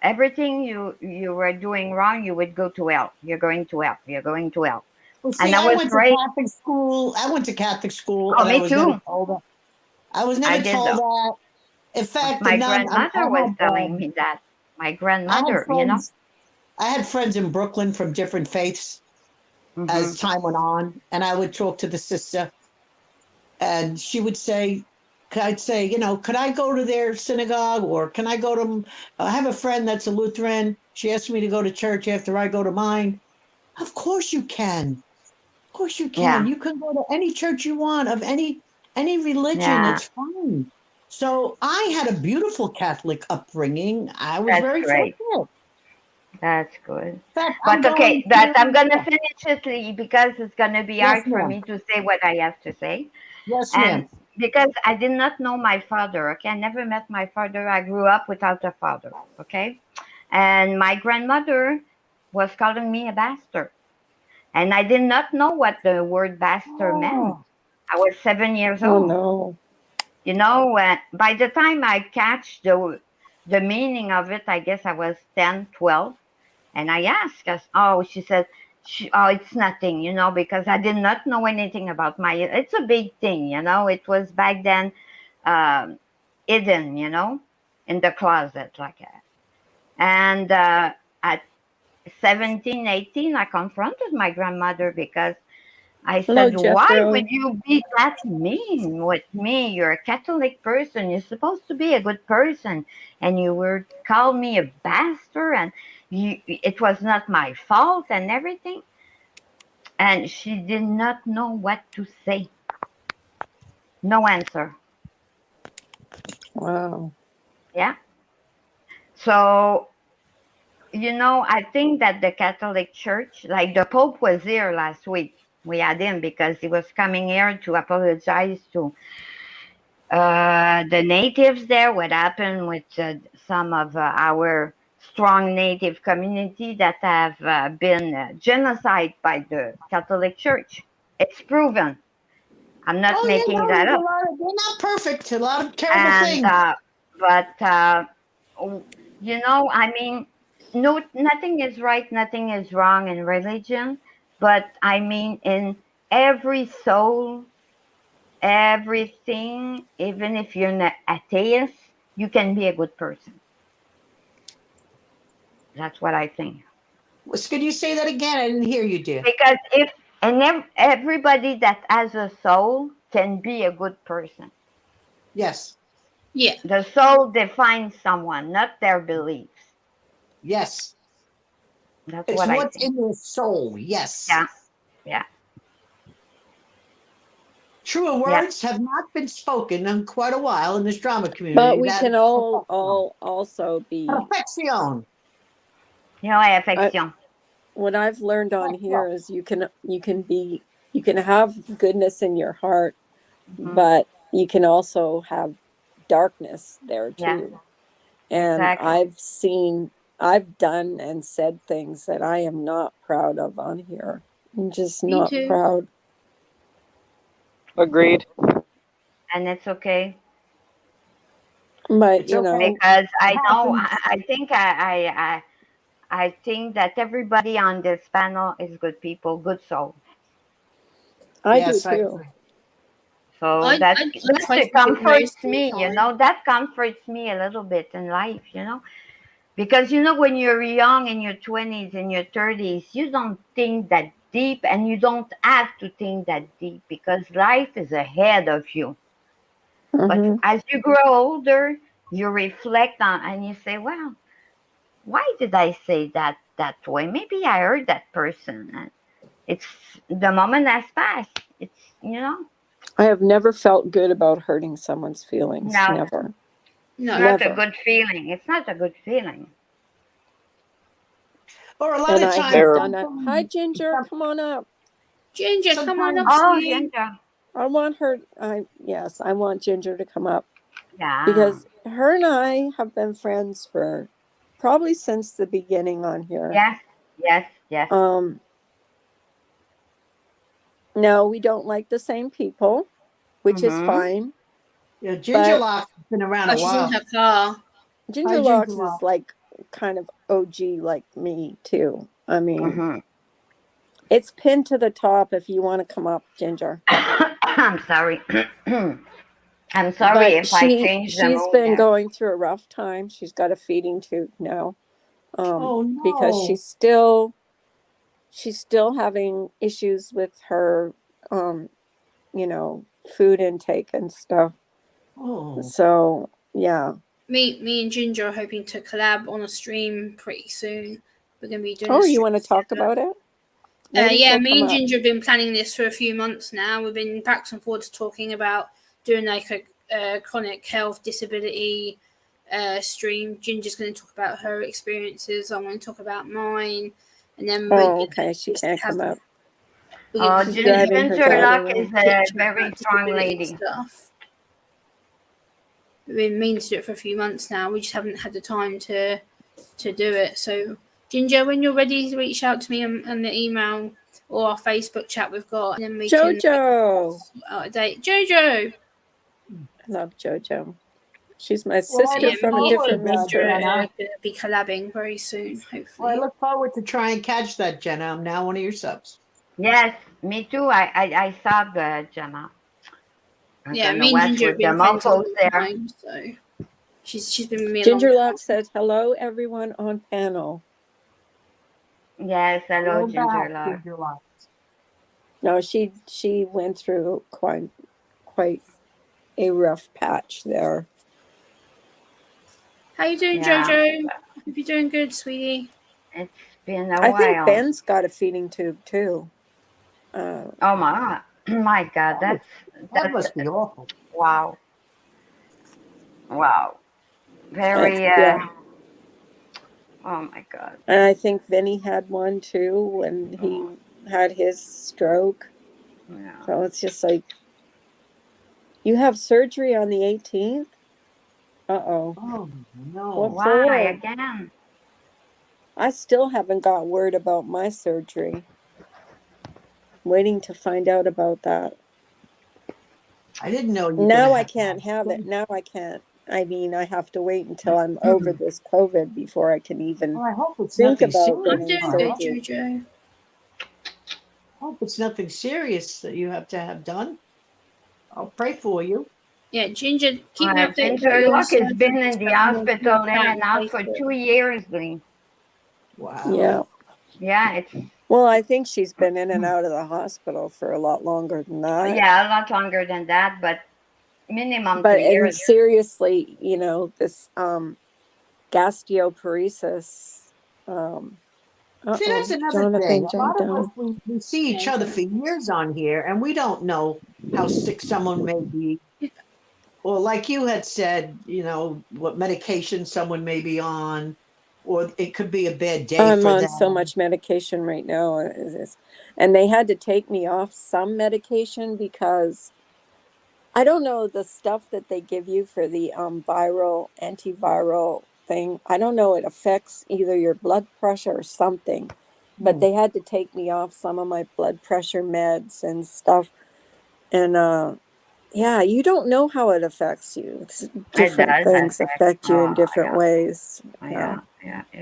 everything you were doing wrong, you would go to hell. You're going to hell. You're going to hell.
Well,
And
see,
I
I
was
went to
raised.
Catholic school. I went to Catholic school,
Oh,
and I
me
was never
too.
told that. I was
I
never
did
told
though.
that. In fact, the
My
nun.
grandmother was telling me that. My
I had
grandmother,
friends. I had friends in Brooklyn from different faiths
Hmm.
as time went on, and I would talk to the sister, and she would say, I'd say, could I go to their synagogue, or can I go to? I have a friend that's a Lutheran. She asked me to go to church after I go to mine. Of course you can. Of course you can.
Yeah,
You can go to any church you want of any religion.
yeah,
It's fine. So I had a beautiful Catholic upbringing. I was
that's
very
great.
fortunate.
That's good.
In fact, I'm
But okay,
going
that I'm
to.
gonna finish it Lee, because it's gonna be
Yes,
hard for
ma'am.
me to say what I have to say.
Yes,
And
ma'am.
because I did not know my father, okay, I never met my father. I grew up without a father, okay. And my grandmother was calling me a bastard, and I did not know what the word bastard meant.
Oh,
I was 7 years
Oh
old.
no.
By the time I catch the meaning of it, I guess I was 10, 12. And I asked us, oh, she said, oh, it's nothing, because I did not know anything about it's a big thing, it was back then um, hidden, in the closet like that. And at 17, 18, I confronted my grandmother because I
Hello,
said, why would
Jethro.
you be that mean with me? You're a Catholic person. You're supposed to be a good person. And you were call me a bastard, and it was not my fault and everything. And she did not know what to say. No answer.
Wow.
Yeah. So, I think that the Catholic Church, like the Pope was here last week. We had him because he was coming here to apologize to the natives there, what happened with some of our strong native community that have been genocide by the Catholic Church. It's proven. I'm not
oh yeah,
making
no,
that
there's a
up.
lot of. They're not perfect. A lot of terrible
And
things.
but I mean, no, nothing is right, nothing is wrong in religion. But I mean, in every soul, everything, even if you're an atheist, you can be a good person. That's what I think.
Could you say that again? I didn't hear you, dear.
Because everybody that has a soul can be a good person.
Yes,
Yeah.
The soul defines someone, not their beliefs.
yes.
That's
It's
what I
what's
think.
in your soul. Yes.
Yeah, yeah,
Truer
yeah.
words have not been spoken in quite a while in this drama
But
community.
we
That
can all also be
perfection.
I,
Affection.
what I've learned on here is you can have goodness in your heart,
Hmm.
but you can also have darkness there
Yeah,
too. And
exactly.
I've done and said things that I am not proud of on here. I'm just
Me
not
too.
proud.
Agreed.
And it's okay.
But
It's okay.
Because
It
I know,
happens.
I think that everybody on this panel is good people, good soul.
I do
Yes, I
too.
agree.
So
I try to
it
be good most
comforts
of the
me,
time.
that comforts me a little bit in life. Because when you're young in your 20s, in your 30s, you don't think that deep, and you don't have to think that deep because life is ahead of you. But
Hmm.
as you grow older, you reflect on and you say, well, why did I say that way? Maybe I heard that person. And it's the moment has passed. It's.
I have never felt good about hurting someone's feelings.
No,
Never.
It's
No.
not a
Never.
good feeling. It's not a good feeling.
Or a lot
And
of
I
times,
have
Terrible.
done it. Hi, Ginger. Come on up.
Ginger, come on up,
sometimes,
Oh,
sweetie.
Ginger.
I want her. Yes, I want Ginger to come up
Yeah.
because her and I have been friends for probably since the beginning on here.
Yes. Yes. Yes.
No, we don't like the same people, which is
Mhm.
fine.
yeah, Ginger
But
Lock's been around
Oh,
a
she's in
while.
her car.
Ginger
Hi,
Locks
Ginger Lock.
is like kind of OG like me too. I mean,
Mhm.
it's pinned to the top if you want to come up, Ginger.
I'm sorry. I'm sorry
But
if I changed the
she's
mood
been
there.
going through a rough time. She's got a feeding tube now.
Oh
Because
no.
she's still having issues with her food intake and stuff.
Oh.
So yeah.
Me and Ginger are hoping to collab on a stream pretty soon. We're gonna be doing.
Oh, you want to talk about it? Maybe
Yeah,
she'll
me
come
and
up.
Ginger have been planning this for a few months now. We've been backs and forwards talking about doing like a chronic health disability stream. Ginger's going to talk about her experiences. I'm going to talk about mine, and then
Oh, okay. She can't come up.
Oh,
She's driving her
Ginger
daughter
Luck
around.
is a very strong lady.
Stuff. We've been meaning to do it for a few months now. We just haven't had the time to do it. So, Ginger, when you're ready, reach out to me on the email or our Facebook chat we've got, and then we can
Jojo.
out a date. Jojo.
I love Jojo. She's my
Well, I
sister
look
from a
Me
different
forward,
and Ginger
mister.
are
Jenna.
going to be collabing very soon, hopefully.
Well, I look forward to try and catch that, Jenna. I'm now one of your subs.
Yes, me too. I saw the Jenna. I'm
Yeah,
gonna
me and
watch
Ginger have
with the
been friends a
mofos
long
there.
time, so she's been with me a long
Ginger
time.
Lock says hello, everyone on panel.
Yes, hello, Ginger
back,
Luck.
Ginger Lock.
No, she went through quite a rough patch there.
How you doing,
Yeah.
Jojo? Hope you're doing good, sweetie.
It's been a
I
while.
think Ben's got a feeding tube too.
Oh my God,
That
that's
must be awful.
wow. Very.
Yeah.
Oh my God.
And I think Vinny had one too when he had his stroke.
Yeah.
So it's just like, you have surgery on the 18th? Uh-oh.
Oh no.
What
Why
for?
again?
I still haven't got word about my surgery. Waiting to find out about that.
I didn't know you.
Now I can't have it. Now I can't. I mean, I have to wait until I'm over this COVID before I can even
Well, I hope it's
think
nothing
about
I'm
getting
doing
serious.
good,
surgery.
Jojo.
I hope it's nothing serious that you have to have done. I'll pray for you.
Yeah, Ginger, keep me updated about
Ginger
your
Luck has
surgery.
been in the hospital in and out for
Facebook.
2 years, Lee.
Wow.
Yeah.
Yeah, it's
Well, I think she's been in and out of the hospital for a lot longer than that.
a lot longer than that, but minimum 2
But
years.
seriously, this gasteoparesis.
See, that's another
Jonathan
thing. A
jumped
lot of us,
down.
we see each other for years on here, and we don't know how sick someone may be. Or like you had said, what medication someone may be on, or it could be a bad day
I'm
for
on
them.
so much medication right now. And they had to take me off some medication because I don't know the stuff that they give you for the antiviral thing. I don't know. It affects either your blood pressure or something. But they had to take me off some of my blood pressure meds and stuff. And yeah, you don't know how it affects you. It's different things affect you in different ways.
Yeah.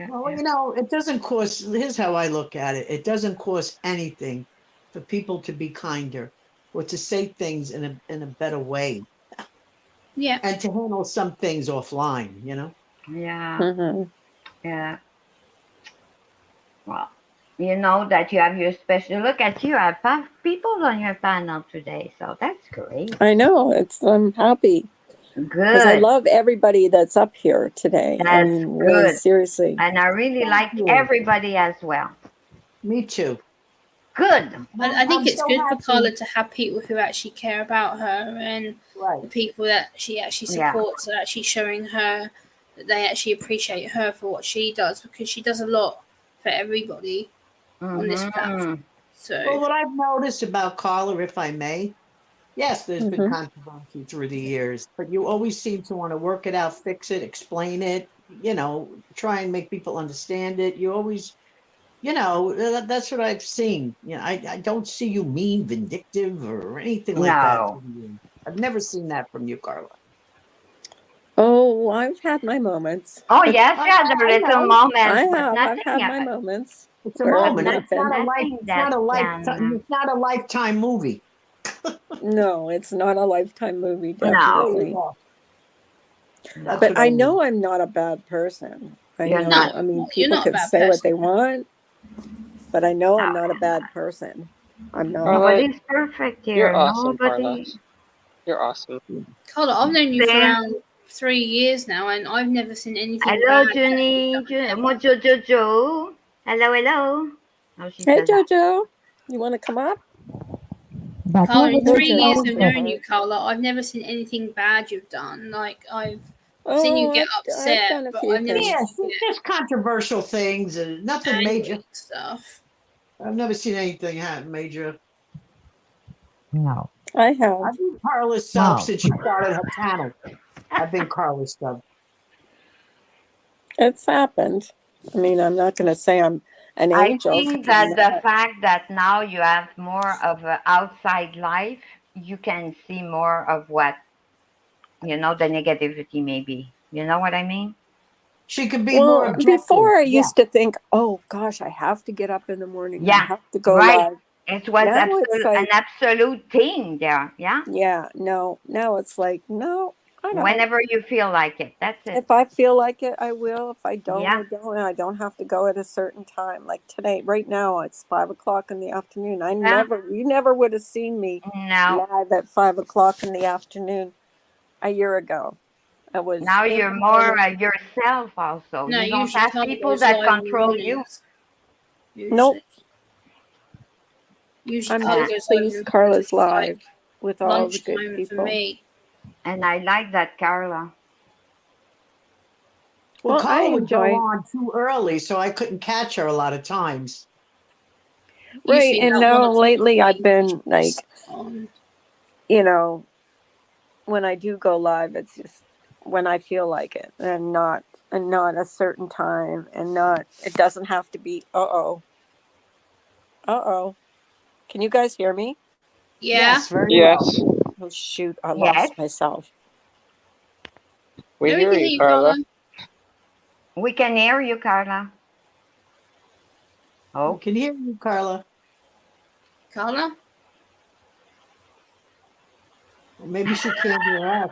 Well, it doesn't cost, here's how I look at it. It doesn't cost anything for people to be kinder or to say things in a better way.
Yeah.
And to handle some things offline,
Yeah.
Mm-hmm.
Yeah. Well, you know that you have your special. Look at you. I have 5 people on your panel today, so that's great.
I know. I'm happy. Because I
Good.
love everybody that's up here today.
That's
really,
good.
seriously.
And I really like
you.
everybody as well.
Me too.
Good.
I think
I'm
it's
so
good for
happy.
Carla to have people who actually care about her, and
Right.
the people that she actually
Yeah.
supports are actually showing her that they actually appreciate her for what she does, because she does a lot for everybody on this platform.
Mhm.
So
Well, what I've noticed about Carla, if I may, yes, there's been
Mhm.
controversy through the years, but you always seem to want to work it out, fix it, explain it, try and make people understand it. You always, that's what I've seen. I don't see you mean, vindictive, or anything like that
No.
from you. I've never seen that from you, Carla.
Oh, I've had my moments.
Oh yes,
I,
you had a
I
little
know.
moment,
I
but
have. I've
nothing.
had my moments
It's a
where I've
moment.
not
It's not
been.
a life.
Nothing
It's not
that
a lifetime.
can.
It's not a lifetime movie.
No, it's not a lifetime movie,
No.
definitely.
That's
But
what
I
I mean.
know I'm not a bad person. I
You're
know.
not.
I mean,
you're
people
not a
can
bad
say what they
person.
want, but I know I'm
No.
not a bad person. I'm not.
Carla,
Nobody's perfect
you're
here.
awesome, Carla.
Nobody.
You're awesome.
Carla, I've known you for
Same.
around 3 years now, and I've never seen anything
Hello,
bad.
Junie. Mojo. Hello. Oh, she
Hey,
says that.
Jojo, you want to come up?
Carla, in 3
Jojo.
years of knowing you, Carla, I've never seen anything bad you've done. Like, I've seen you
Oh,
get
I've
upset,
done a
but
few
I've never
things.
seen
Yes,
you
it's
get
just controversial things and nothing
angry
major.
and stuff.
I've never seen anything happen major.
No.
I have.
I've been Carla's sub
Wow.
since she started her channel. I've been Carla's sub.
It's happened. I mean, I'm not going to say I'm an
I
angel. 'cause
think
I'm
that the
not.
fact that now you have more of an outside life, you can see more of what, the negativity maybe. You know what I mean?
She could be more
Well,
objective.
before I
Yeah.
used to think, oh gosh, I have to get up in the morning. I
Yeah,
have to go
right.
live.
It was
Now it's
an
like,
absolute thing there. Yeah.
yeah, no. Now it's like, no, I don't.
Whenever you feel like it. That's it.
If I feel like it, I will. If I don't,
Yeah.
I don't. And I don't have to go at a certain time. Like today, right now, it's 5 o'clock in the afternoon.
Yeah.
You never would have seen me
No.
live at 5 o'clock in the afternoon a year ago. I was
Now
in
you're
the
more
morning.
yourself also.
No,
You don't
usually
have
Carla
people
goes
that
live in the
control you.
mornings.
Nope.
Usually
I'm
Carla
most
goes live in
pleased
the mornings.
Carla's
It's like
live with all the good
lunchtime for
people.
me.
And I like that, Carla.
Well,
Well, I
Carla would go
enjoy.
on too early, so I couldn't catch her a lot of times.
It used to
Right,
be
and
about 1
now
o'clock
lately I've
when
been
she
like,
was on.
you know, when I do go live, it's just when I feel like it, and not a certain time, and not it doesn't have to be. Can you guys hear me?
Yeah.
Yes, very well.
Yes,
Oh shoot, I
Yes.
lost myself.
we
No, we
hear
can hear
you,
you,
Carla.
Carla.
We can hear you, Carla.
I
Oh.
can hear you, Carla.
Carla?
Well, maybe she can't hear us.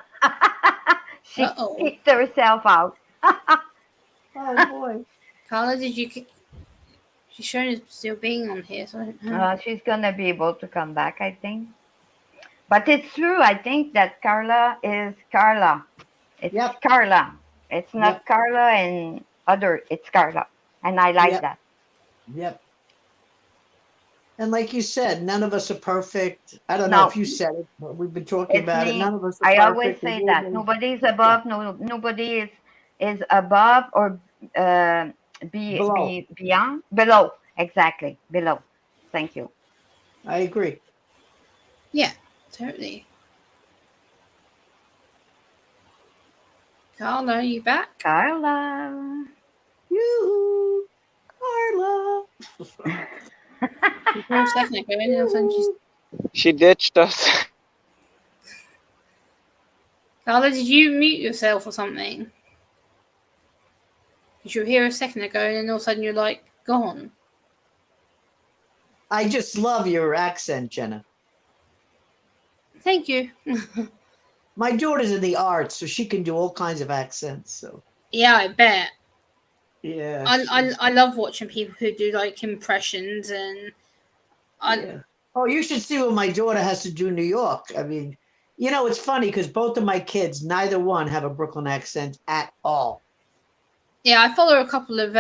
She
Uh-oh.
kicked herself out.
Oh boy.
Carla, did you... She's showing us still being on here, so I don't know.
She's gonna be able to come back, I think. But it's true. I think that Carla is Carla. It's
Yep.
Carla. It's not
Yep.
Carla and other. It's Carla, and I like
Yep.
that.
Yep. And like you said, none of us are perfect. I don't know
No,
if you said it, but we've been talking
it's
about it.
me.
None of us are
I always
perfect.
say
We've all
that
been-
nobody's above. No, nobody is above or
Below.
beyond. Below, exactly. Below. Thank you.
I agree.
Yeah, totally. Carla, are you back?
Carla.
Yoo-hoo, Carla.
For a second ago, and then all of a sudden she's...
She ditched us.
Carla, did you mute yourself or something? Because you were here a second ago, and then all of a sudden you're like, gone.
I just love your accent, Jenna.
Thank you.
My daughter's in the arts, so she can do all kinds of accents. So
Yeah, I bet.
yeah.
I love watching people who do like impressions, and
Yeah. Oh, you should see what my daughter has to do in New York. I mean, it's funny because both of my kids, neither one have a Brooklyn accent at all.
yeah, I follow a couple of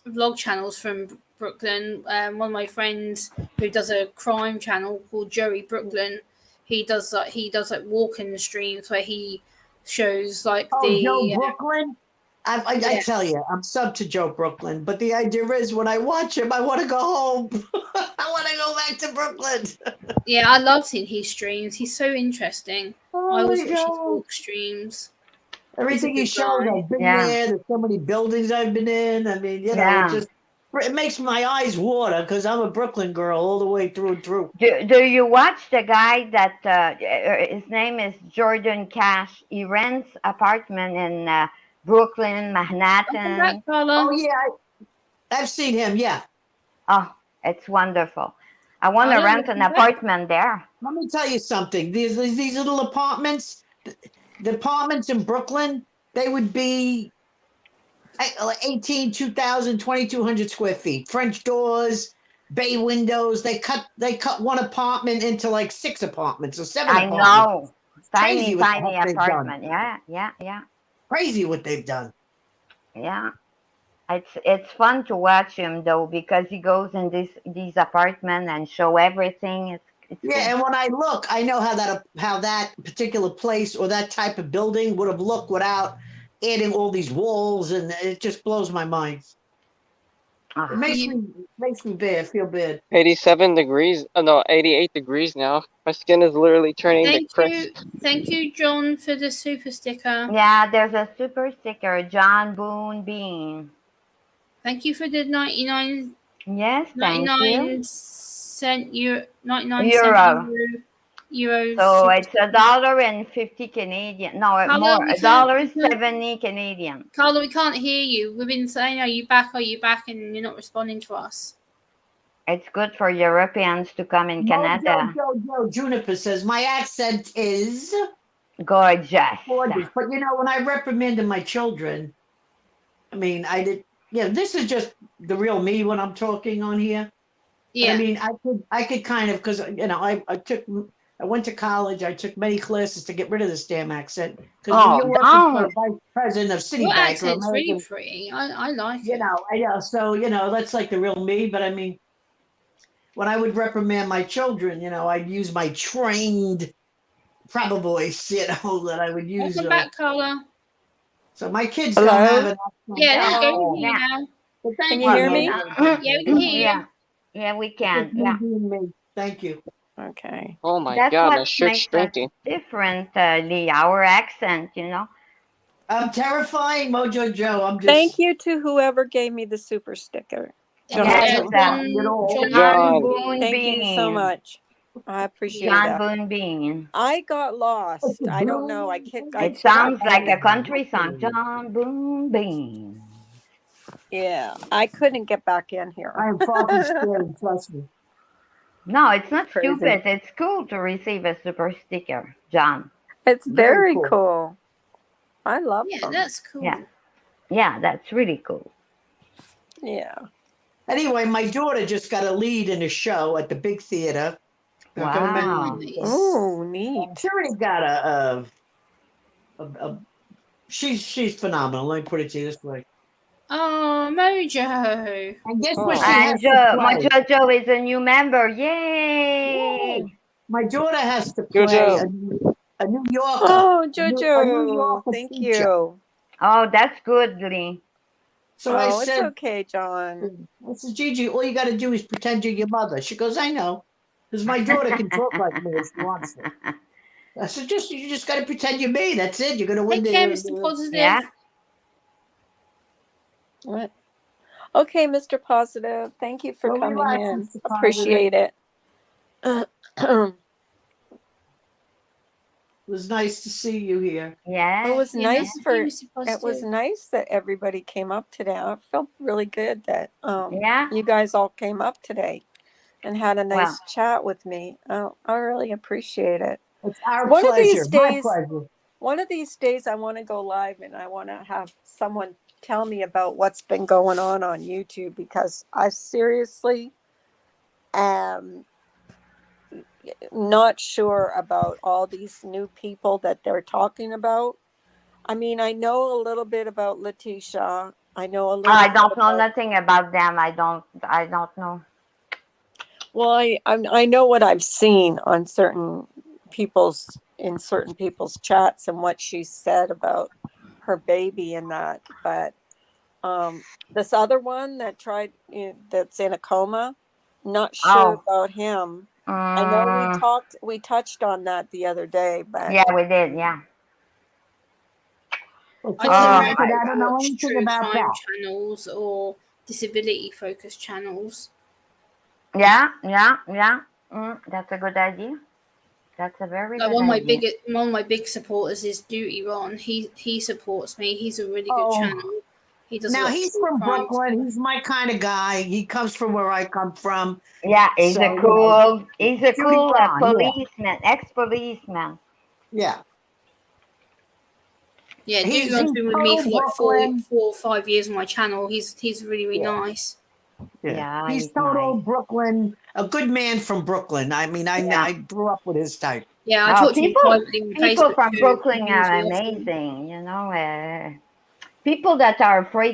vlog channels from Brooklyn. One of my friends who does a crime channel called Joey Brooklyn. He does like walking streams where he shows like
Oh, Joe
the
Brooklyn. I
Yeah.
tell you, I'm sub to Joe Brooklyn, but the idea is when I watch him, I want to go home. I want to go back to Brooklyn.
yeah. I love seeing his streams. He's so interesting. I
Oh
always
my
watch his
God.
walk streams.
Everything he
good
shows,
guy.
I've been
Yeah.
there. There's so many buildings I've been in. I mean,
Yeah.
it makes my eyes water because I'm a Brooklyn girl all the way through and through.
Do you watch the guy that his name is Jordan Cash? He rents apartment in Brooklyn,
Welcome
Manhattan.
back, Carla.
Oh yeah, I've seen him. Yeah.
Oh, it's wonderful. I want to
Oh,
rent an
welcome back.
apartment there.
Let me tell you something. These little apartments, the apartments in Brooklyn, they would be 18, 2,000, 2,200 square feet. French doors, bay windows. They cut one apartment into like 6 apartments or 7
I
apartments.
know.
Crazy
Tiny,
what the
tiny
heck they've done.
apartment. Yeah.
Crazy what they've done.
Yeah. It's fun to watch him though because he goes in these apartments and show everything. It's
Yeah,
cool.
and when I look, I know how that particular place or that type of building would have looked without adding all these walls, and it just blows my mind.
Ah.
It makes me bad, feel bad.
87 degrees. Oh no, 88 degrees now. My skin is literally turning to crisp.
Thank you, John, for the super sticker.
Yeah, there's a super sticker, John Boone Bean.
Thank you for the 99
Yes, thank you.
cent euro, 99
Euro.
cent euro.
So
super
it's $1.50 Canadian. No,
Carla,
more.
we can't-
$1.70 Canadian.
Carla, we can't hear you. We've been saying, are you back? Are you back? And you're not responding to us.
It's good for Europeans to come in Canada.
Joe Juniper says my accent is
Gorgeous.
gorgeous, but when I reprimanded my children, I mean, I did. This is just the real me when I'm talking on here.
Yeah.
But I mean, I could kind of because I went to college. I took many classes to get rid of this damn accent. Because when you're working for a vice president of
Your
Citibank or
accent's really
American,
pretty. I like it.
I know. So that's like the real me. But I mean, when I would reprimand my children, I'd use my trained proper voice, that I would use.
Welcome back, Carla.
So my kids
Hello?
don't have an accent.
Yeah, there you go.
Oh,
We can hear you now.
but thank
Can you hear me?
Yeah, we can hear you.
Yeah, we can. Yeah.
Thank you.
Okay.
Oh my
That's
god, my
what
shirt's
makes us
shrinking.
different, Lee. Our accent,
I'm terrifying, Mojo Joe. I'm just.
Thank you to whoever gave me the super sticker. John.
Yes,
John.
Boone
Thank you so
Bean.
much. I appreciate
John
that.
Boone Bean.
I got lost. I don't know. I
It sounds like a country song. John Boone Bean.
Yeah, I couldn't get back in here.
I am fucking scared, trust me.
No, it's not
Crazy.
stupid. It's cool to receive a super sticker, John.
It's very
Very
cool. I love
Yeah,
them.
that's cool.
Yeah, that's really cool.
Yeah.
Anyway, my daughter just got a lead in a show at the big theater.
Wow.
Nice.
Oh, neat.
She already got she's phenomenal. Let me put it to you this way.
Oh, Mojo.
And guess
Oh.
what she
And
has to
my
play?
JoJo is a new member. Yay!
My daughter has to play
JoJo.
a New Yorker.
Oh,
a New
Jojo.
Yorker
Thank
feature.
you.
Oh, that's good, Lee.
So I
Oh, it's
said,
okay, John.
I said, Gigi, all you got to do is pretend you're your mother. She goes, I know, because my daughter can talk like me if she wants to. I said, you just got to pretend you're me. That's it. You're gonna win
Take care, Mr. Positive.
Yeah.
What? Okay, Mr. Positive. Thank you for
Well,
coming
relax,
in.
Mr. Positive.
Appreciate it.
It was nice to see you here.
Yeah.
It was
Yeah,
nice
thank
for
you, Mr.
it was
Positive.
nice that everybody came up today. I felt really good that
Yeah.
you guys all came up today and had a nice
Well.
chat with me. I really appreciate it.
It's our
One of
pleasure.
these
My
days-
pleasure.
One of these days I want to go live and I want to have someone tell me about what's been going on YouTube, because I seriously am not sure about all these new people that they're talking about. I mean, I know a little bit about Letitia I know a little
I
bit
don't know
about.
nothing about them. I don't know.
Well, I know what I've seen on certain certain people's chats and what she said about her baby and that. But this other one that that's in a coma, not sure
Oh,
about him. I know
mm,
we touched on that the other day, but
yeah, we did. Yeah.
Well,
I
for the
don't
Oh
know if
record,
my
I
I
don't
God.
know
watch
anything
true
about
crime
that.
channels or disability focused channels.
Yeah, yeah, yeah. That's a good idea. That's a very
Like
good idea.
one of my big supporters is Duty Ron. He supports me. He's a really good
Oh,
channel. He does a
now
lot of
he's
true
from
crime
Brooklyn.
stuff.
He's my kind of guy. He comes from where I come from.
Yeah,
So, you know,
he's a
Judy
cool
Ron, yeah.
policeman, ex-policeman.
Yeah.
Yeah, Duty
He's
Ron's been with me
total
for like
Brooklyn.
4 or 5 years on my channel. He's really
Yeah.
nice.
Yeah.
Yeah,
He's
he's
total
nice.
Brooklyn, a good man from Brooklyn. I mean,
Yeah.
I grew up with his type.
Yeah, I talk to him
People
privately on
people
Facebook
from
too.
Brooklyn
He's
are
lovely.
amazing. People that are afraid